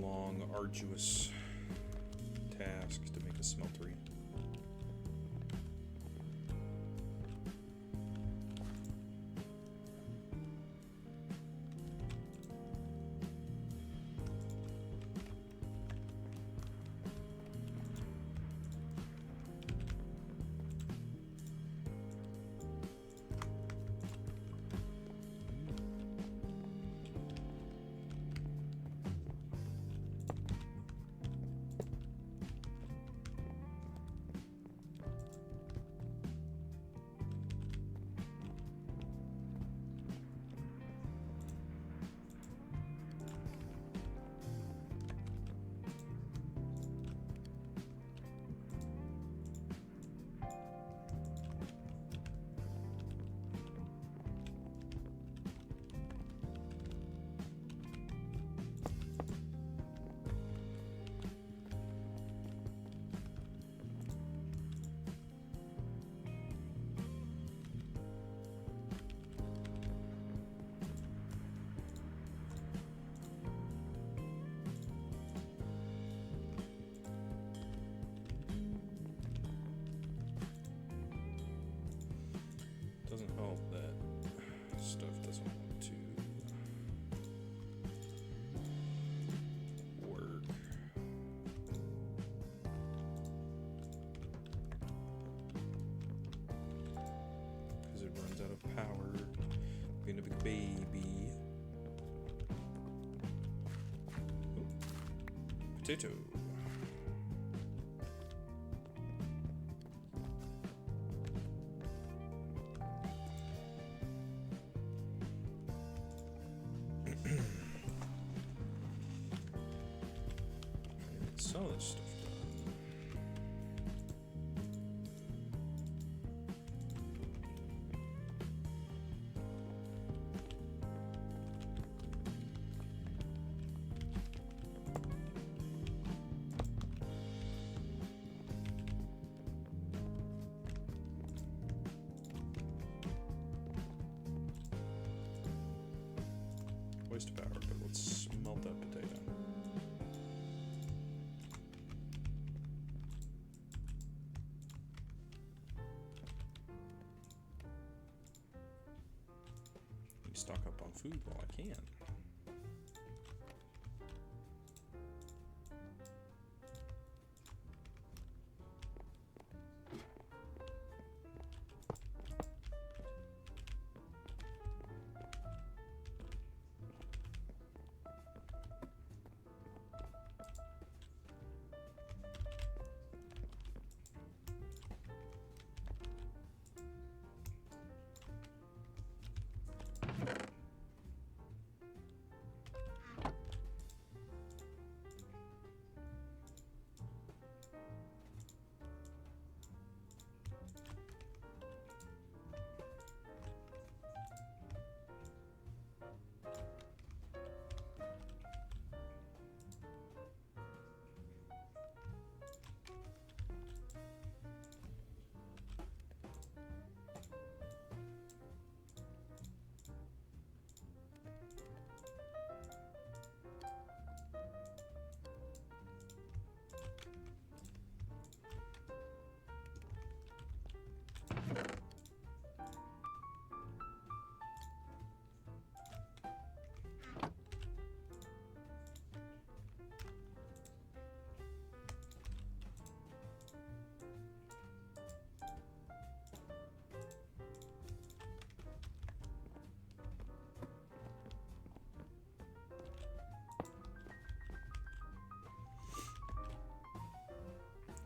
long, arduous task to make a smeltery. Doesn't help that stuff doesn't want to work. Because it runs out of power. Being a big baby. Ooh. Potato. Some of this stuff done. Waste of power, but let's smelt that potato. Stock up on food while I can.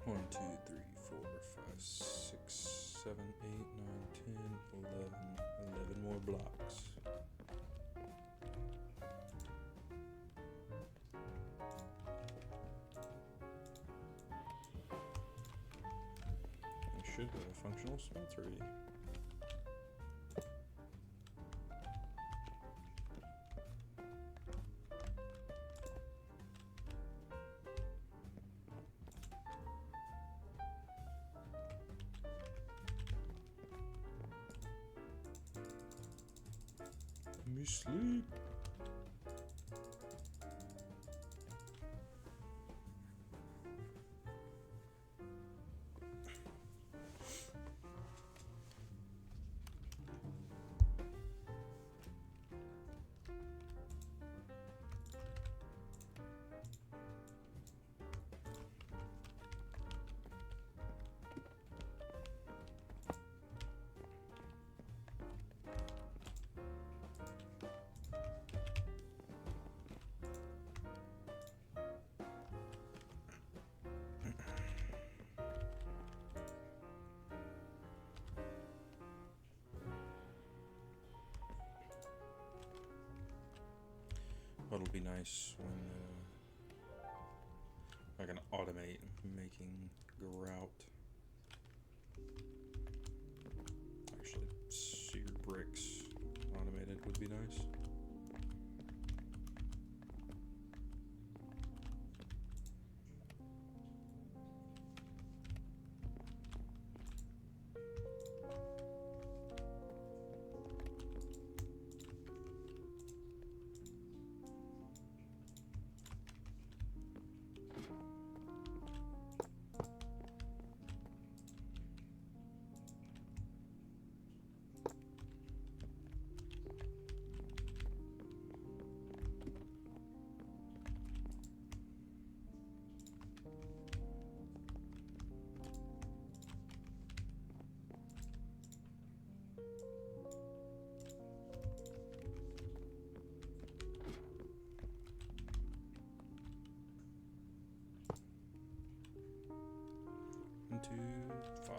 One, two, three, 4, 5, 6, 7, 8, 9, 10, 11 more blocks. I should have a functional smeltery. Me sleep. would be nice when I can automate making grout. Actually, sear bricks automated would be nice. Two, 5.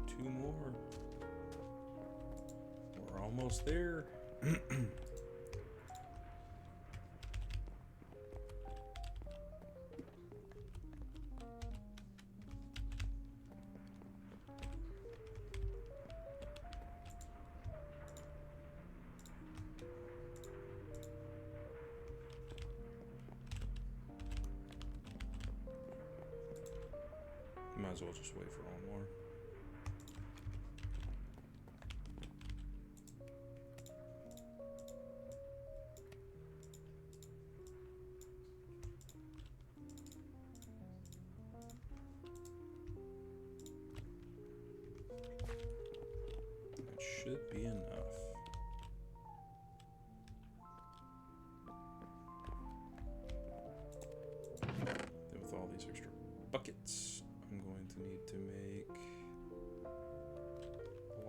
Two more. We're almost there. Might as well just wait for one more. That should be enough. Then with all these extra buckets, I'm going to need to make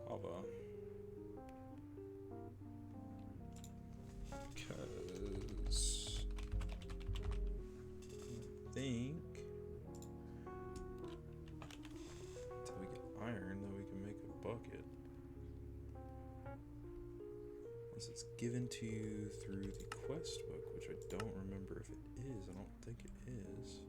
lava. Because I think until we get iron, then we can make a bucket. Unless it's given to you through the quest book, which I don't remember if it is. I don't think it is.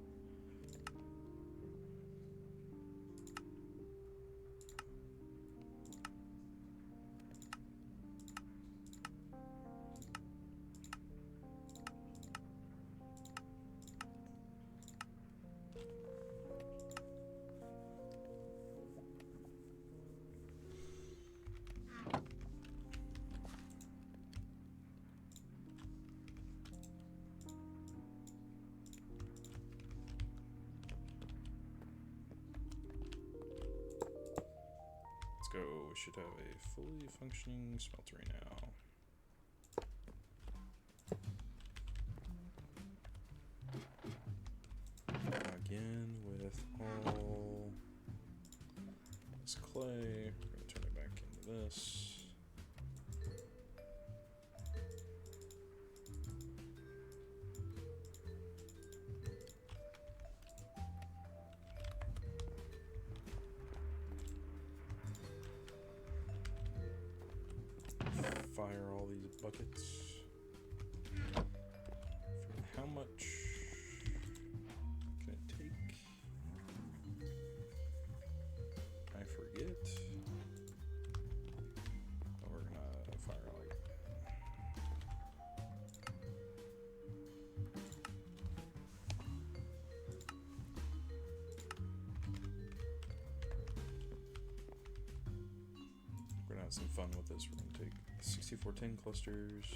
Go. We should have a fully functioning smeltery now. Again with all this clay, we're going to turn it back into this. fire all these buckets. For how much can it take? I forget. Oh, we're gonna fire like. We're gonna have some fun with this. We're gonna take 6410 clusters.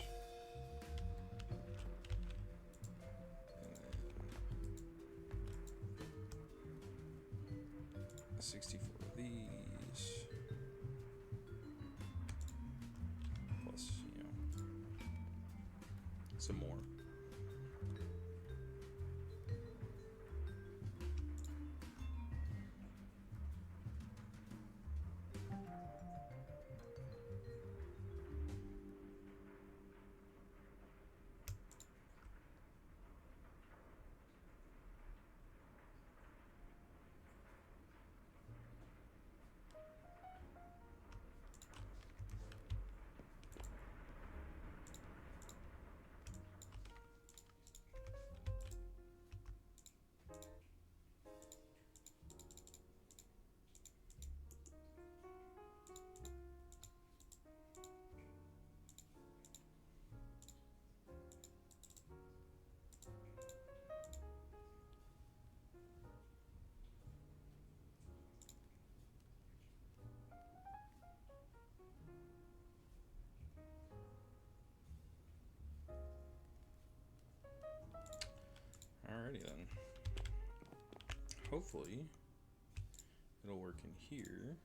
64 of these, plus, you know, some more. Alrighty then. Hopefully it'll work in here.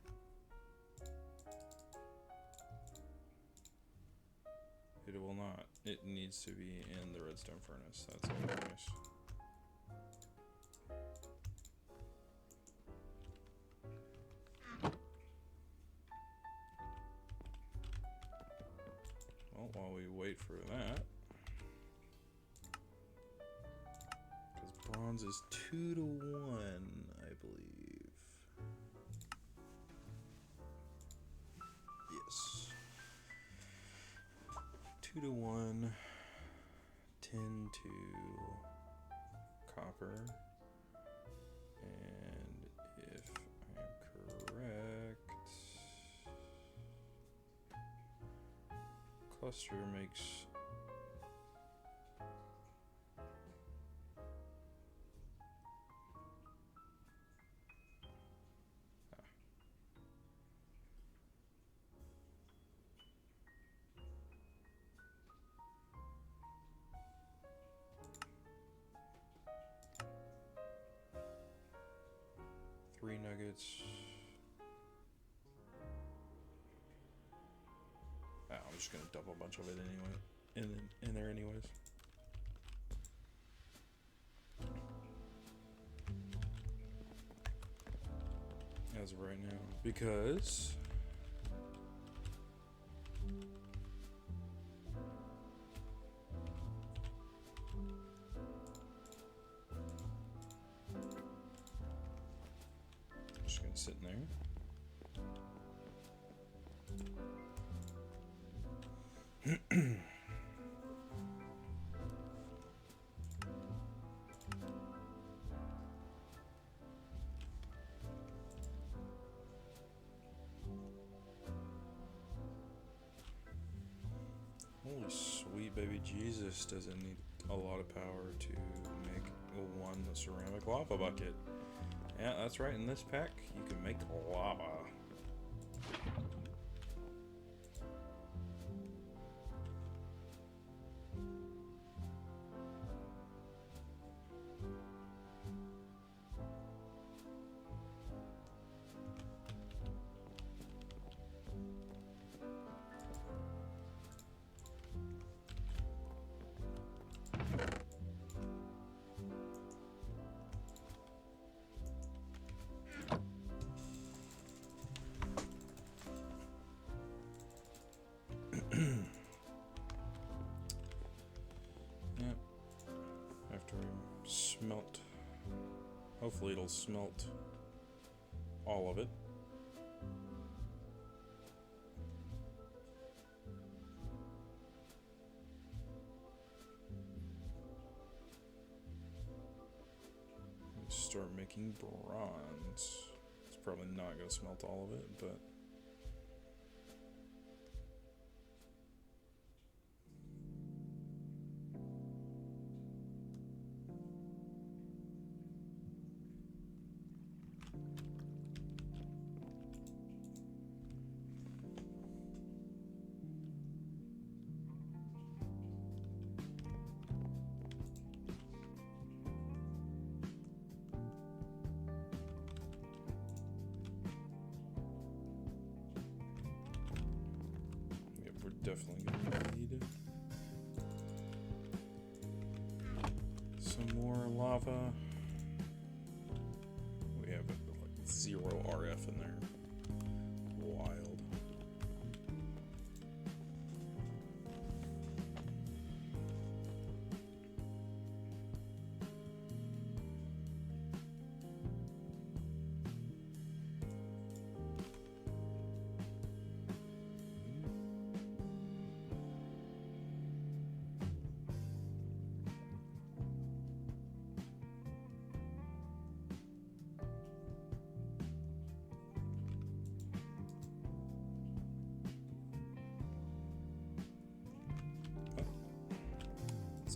It will not. It needs to be in the redstone furnace. That's nice. Well, while we wait for that, bronze is 2 to 1, I believe. Yes. 2 to 1. 10 to copper. And if I'm correct, cluster makes. Three nuggets. Oh, I'm just gonna dump a bunch of it anyway, in there anyways. As of right now, because just gonna sit in there. Holy sweet baby Jesus, does it need a lot of power to make one ceramic lava bucket? Yeah, that's right, in this pack you can make lava. Yep. After we smelt, hopefully it'll smelt all of it. start making bronze. It's probably not going to smelt all of it, but... Definitely gonna need some more lava. We have like 0 RF in there. Wild.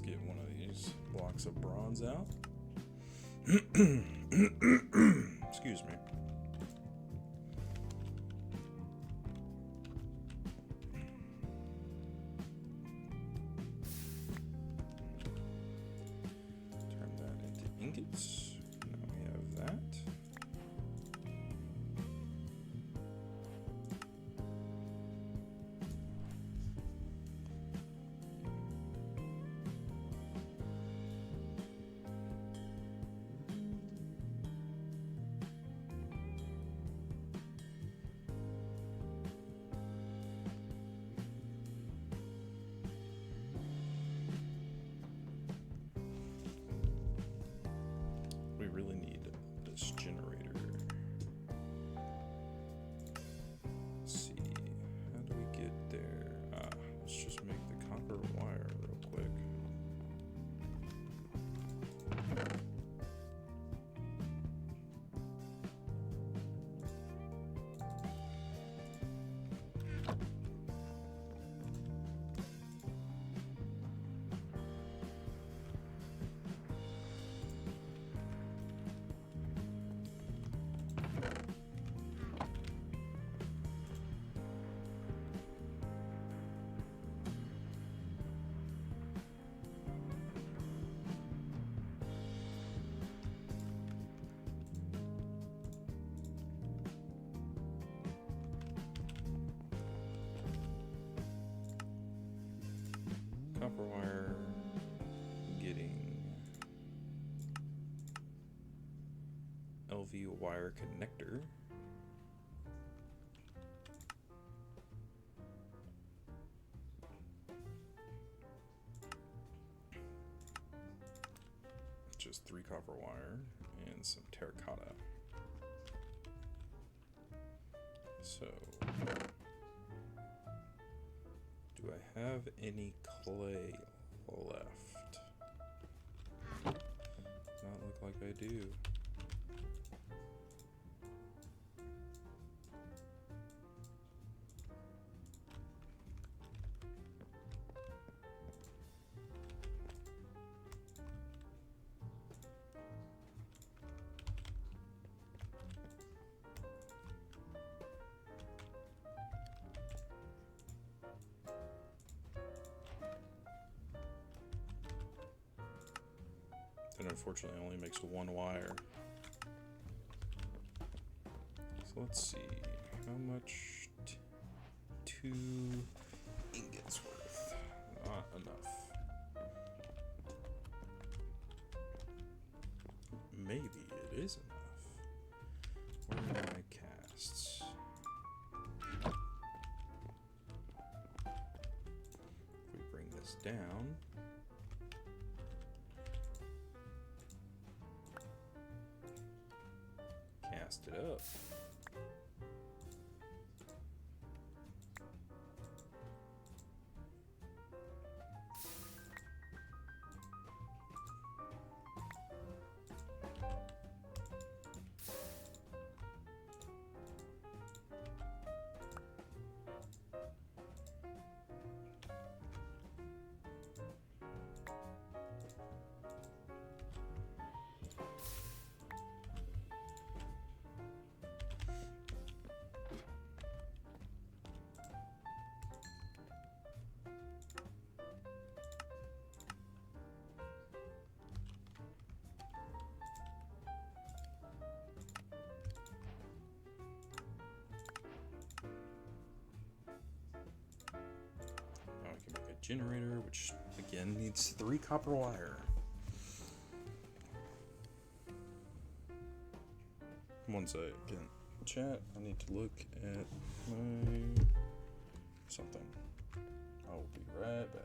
Get one of these blocks of bronze out. Excuse me. Turn that into ingots. Now we have that. We really need this generator. Let's see, how do we get there? Let's just make the copper wire real quick. Copper wire, getting LV wire connector. Just 3 copper wire and some terracotta. So, do I have any clay left? Does not look like I do. That unfortunately only makes 1 wire. So let's see, how much 2 ingots worth? Not enough. Maybe it is enough. Where are my casts? If we bring this down, cast it up. generator, which again needs 3 copper wire. One second. Chat, I need to look at my something. I will be right back.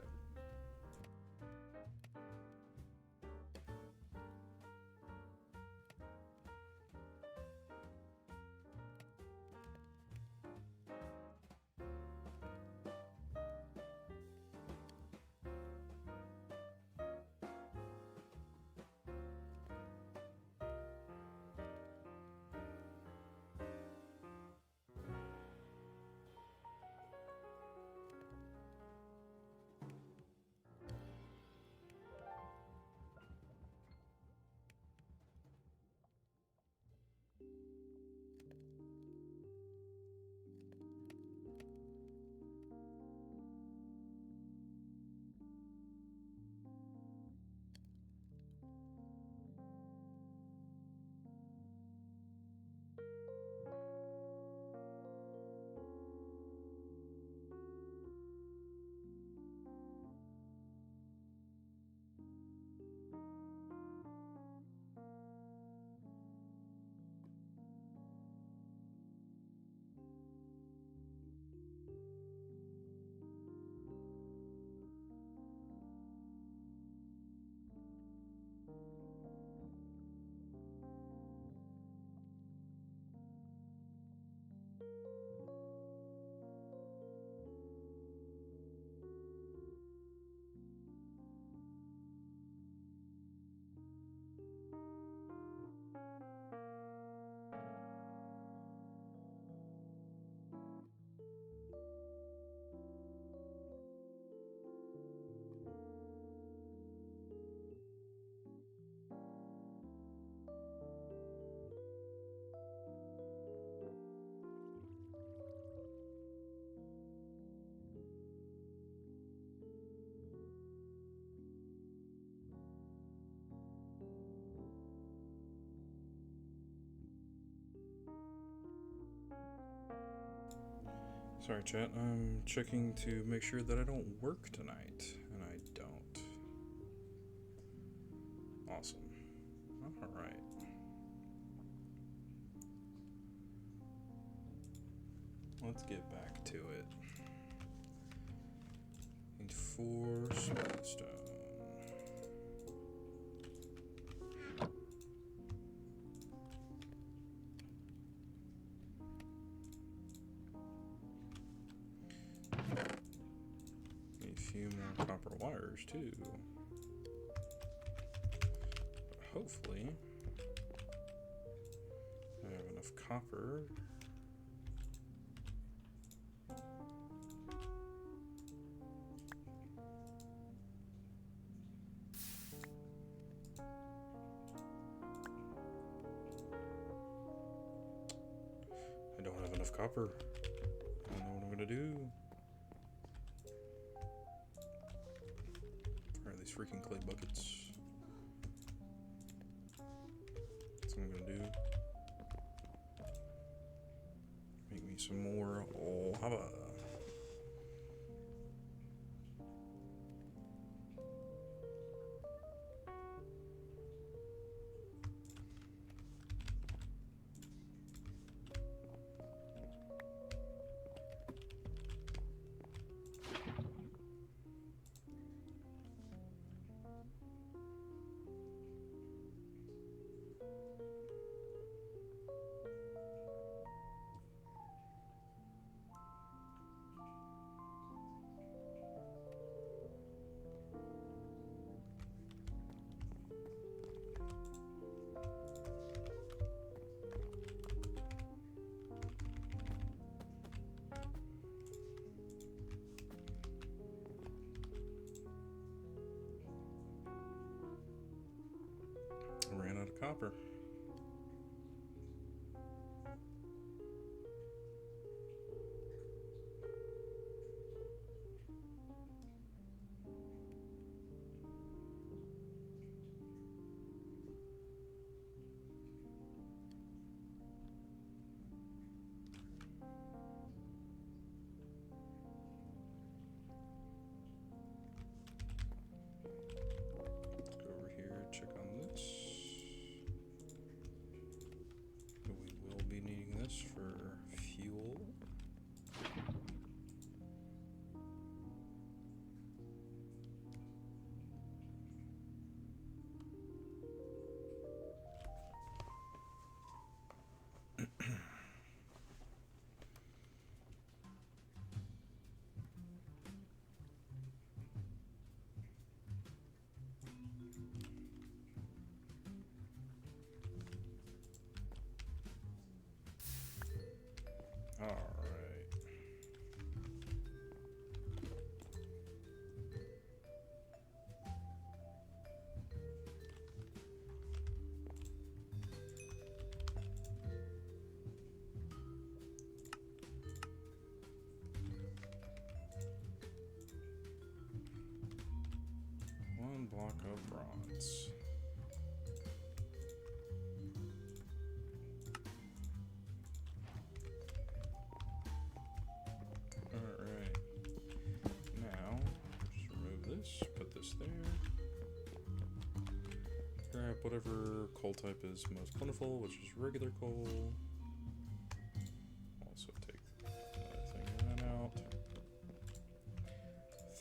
Sorry, chat. I'm checking to make sure that I don't work tonight, and I don't. Awesome. Alright. Let's get back to it. Need 4 smoothstone. Need a few more copper wires too. But hopefully I have enough copper. I don't have enough copper. I don't know what I'm gonna do. Where are these freaking clay buckets? That's what I'm gonna do. Make me some more. Oh, hava. Ran out of copper. block of bronze. Alright. Now, just remove this, put this there. Grab whatever coal type is most plentiful, which is regular coal. Also take another thing of that out.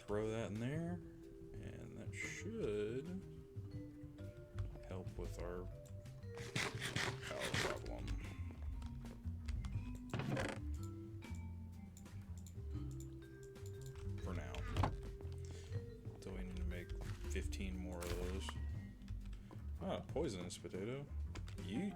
Throw that in there, and that should help with our power problem. For now. Until we need to make 15 more of those. Ah, poisonous potato. Yeet.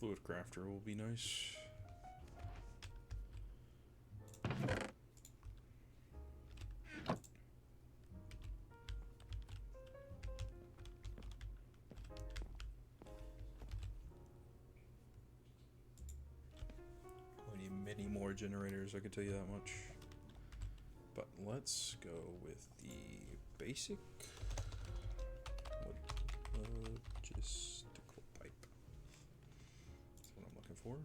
Fluid crafter will be nice. We need many more generators, I can tell you that much. But let's go with the basic logistical pipe. That's what I'm looking for.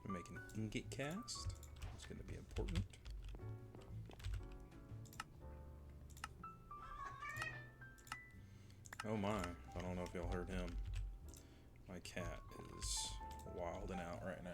Make an ingot cast. It's going to be important. Oh my, I don't know if y'all heard him. My cat is wilding out right now.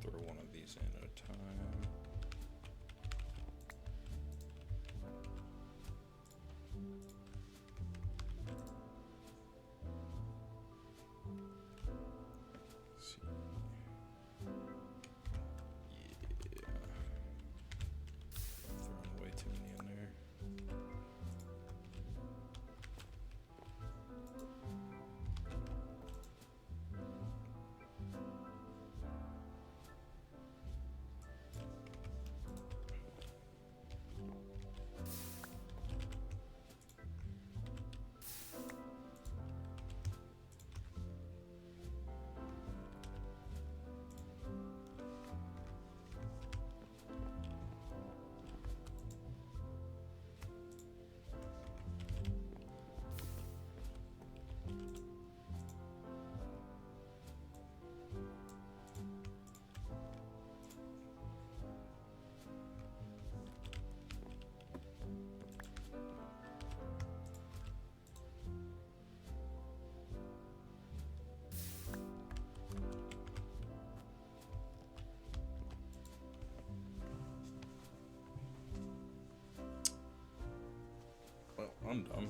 Throw one of these in at a time. Let's see. Yeah. Throwing way too many in there. Well, I'm dumb.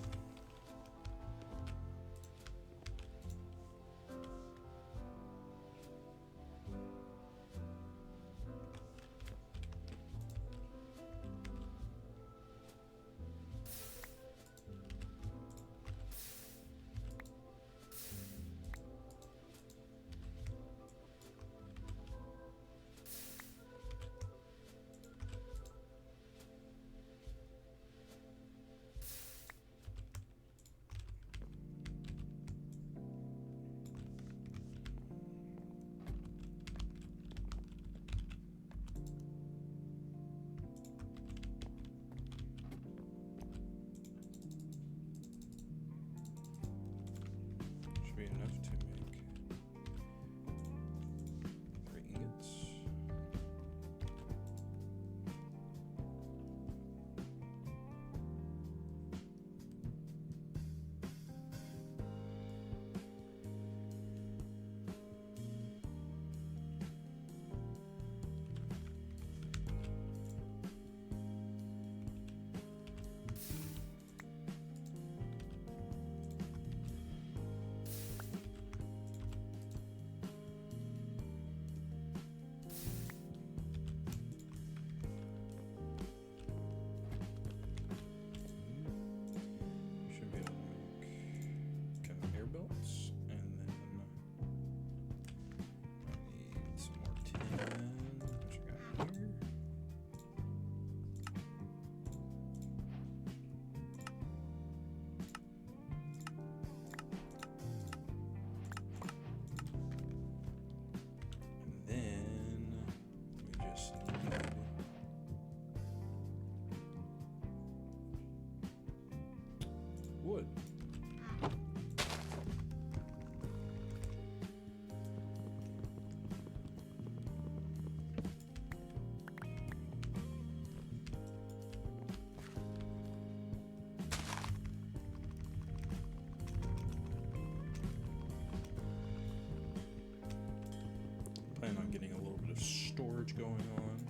storage going on.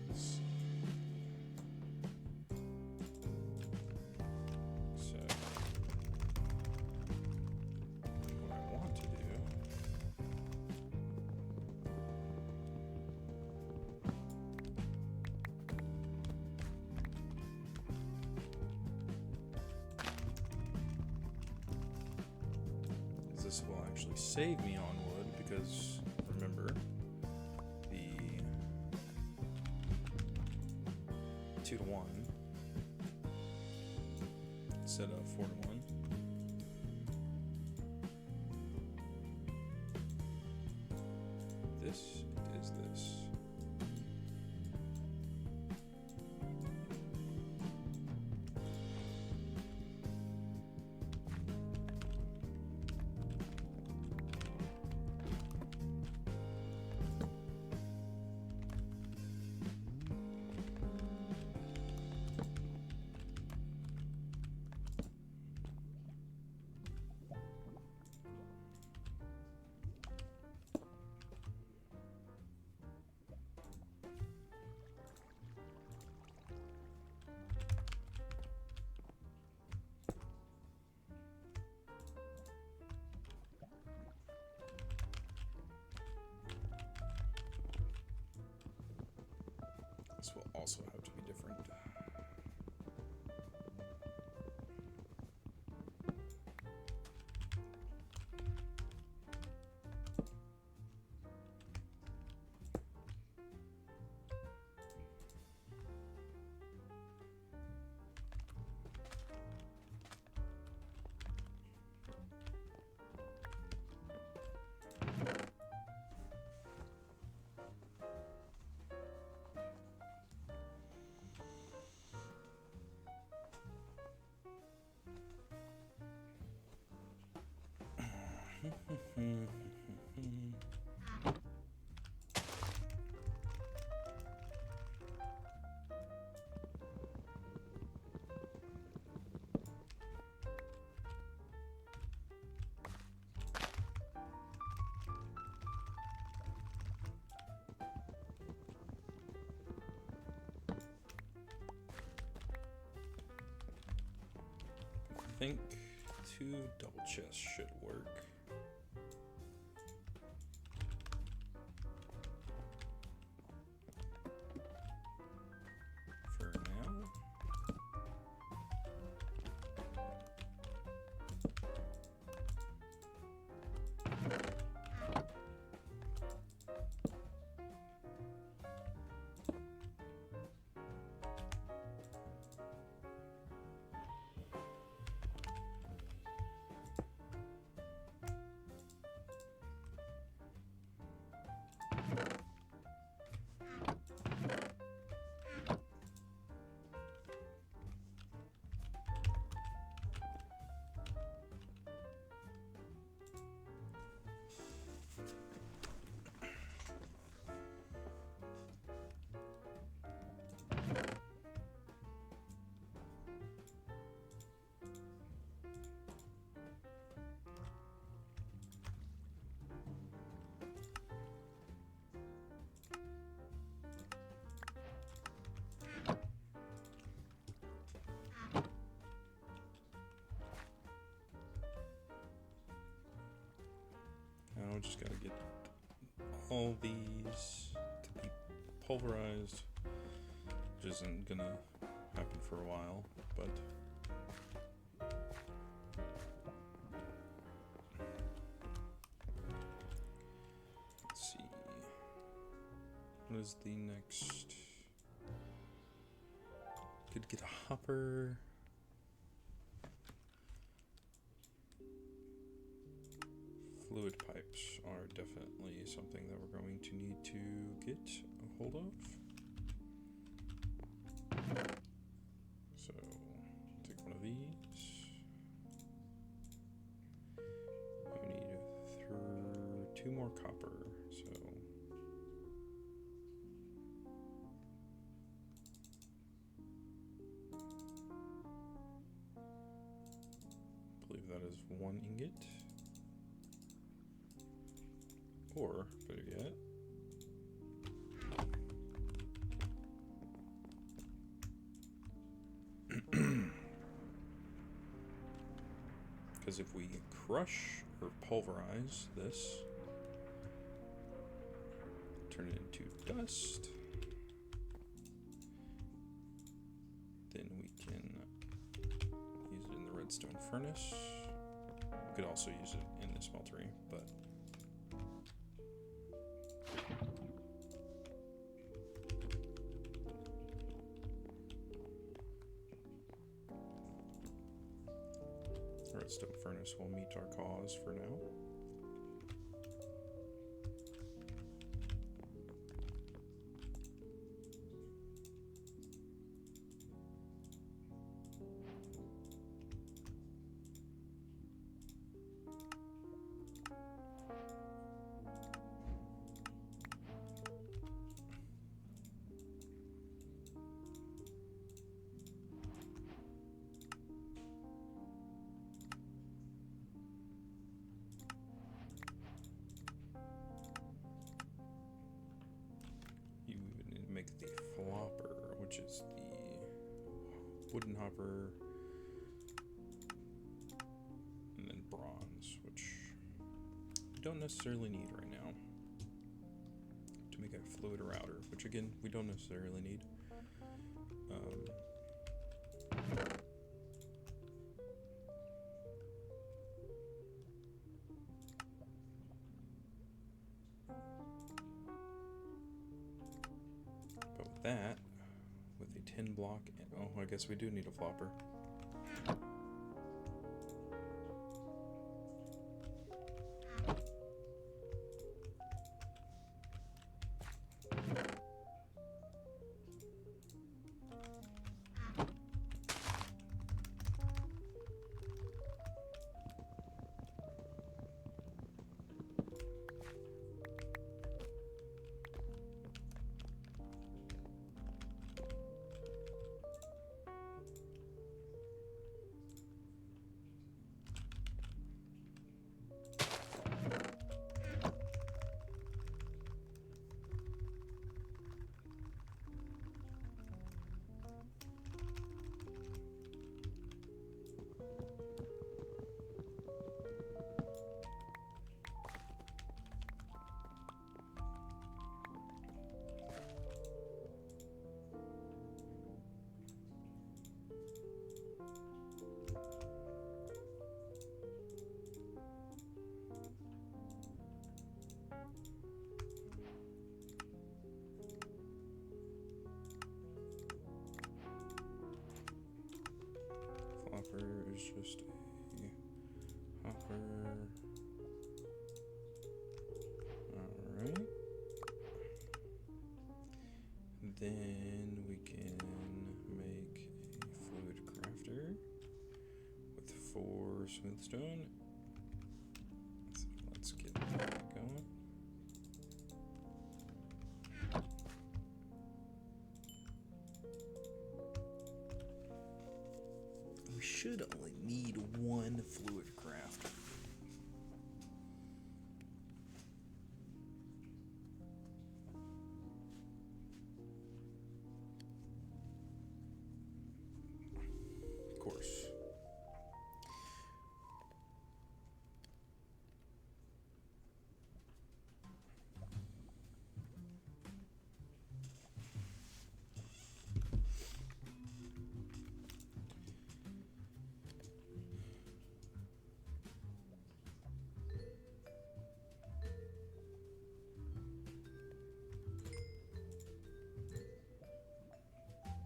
Let's see. So, what I want to do is this will actually save me on wood, because remember, the 2-to-1 instead of 4-to-1. This is this. This will also have to be different. I think 2 double chests should work. For now. Now we just gotta get all these to be pulverized, which isn't gonna happen for a while, but let's see. What is the next? Could get a hopper. Fluid pipes are definitely something that we're going to need to get a hold of. So, take one of these. We need 2 more copper, so I believe that is 1 ingot. Or, better yet, because if we crush or pulverize this, turn it into dust, then we can use it in the redstone furnace. We could also use it in the smeltery, but redstone furnace will meet our cause for now. Make the flopper, which is the wooden hopper, and then bronze, which we don't necessarily need right now, to make a fluid router, which again we don't necessarily need. That with a tin block and, oh, I guess we do need a flopper. Flopper is just a hopper. Alright. Then we can make a fluid crafter with 4 smooth stone. So let's get that going. We should only need 1 fluid crafter. Of course.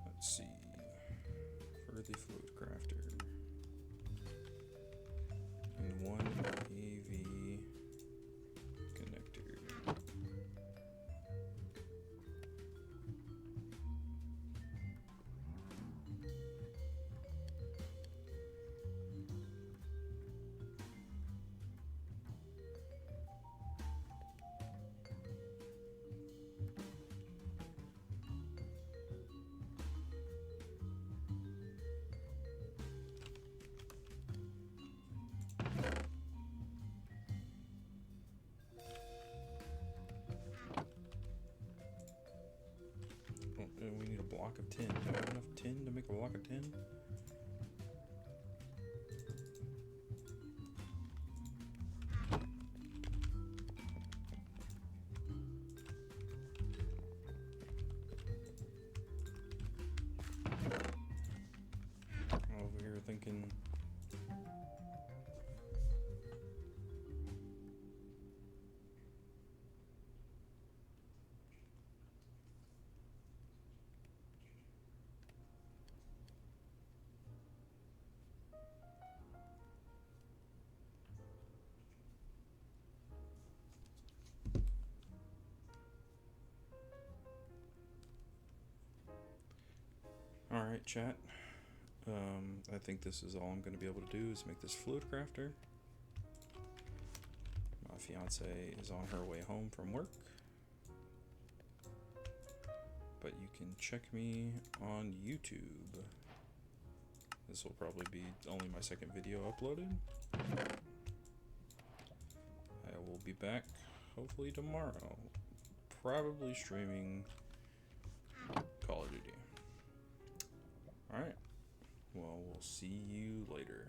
Let's see. For the fluid crafter. block of 10. Do I have enough tin to make a block of 10? Over here thinking... Alright, chat. I think this is all I'm going to be able to do is make this fluid crafter. My fiance is on her way home from work. But you can check me on YouTube. This will probably be only my second video uploaded. I will be back hopefully tomorrow. Probably streaming Call of Duty. Alright. Well, we'll see you later.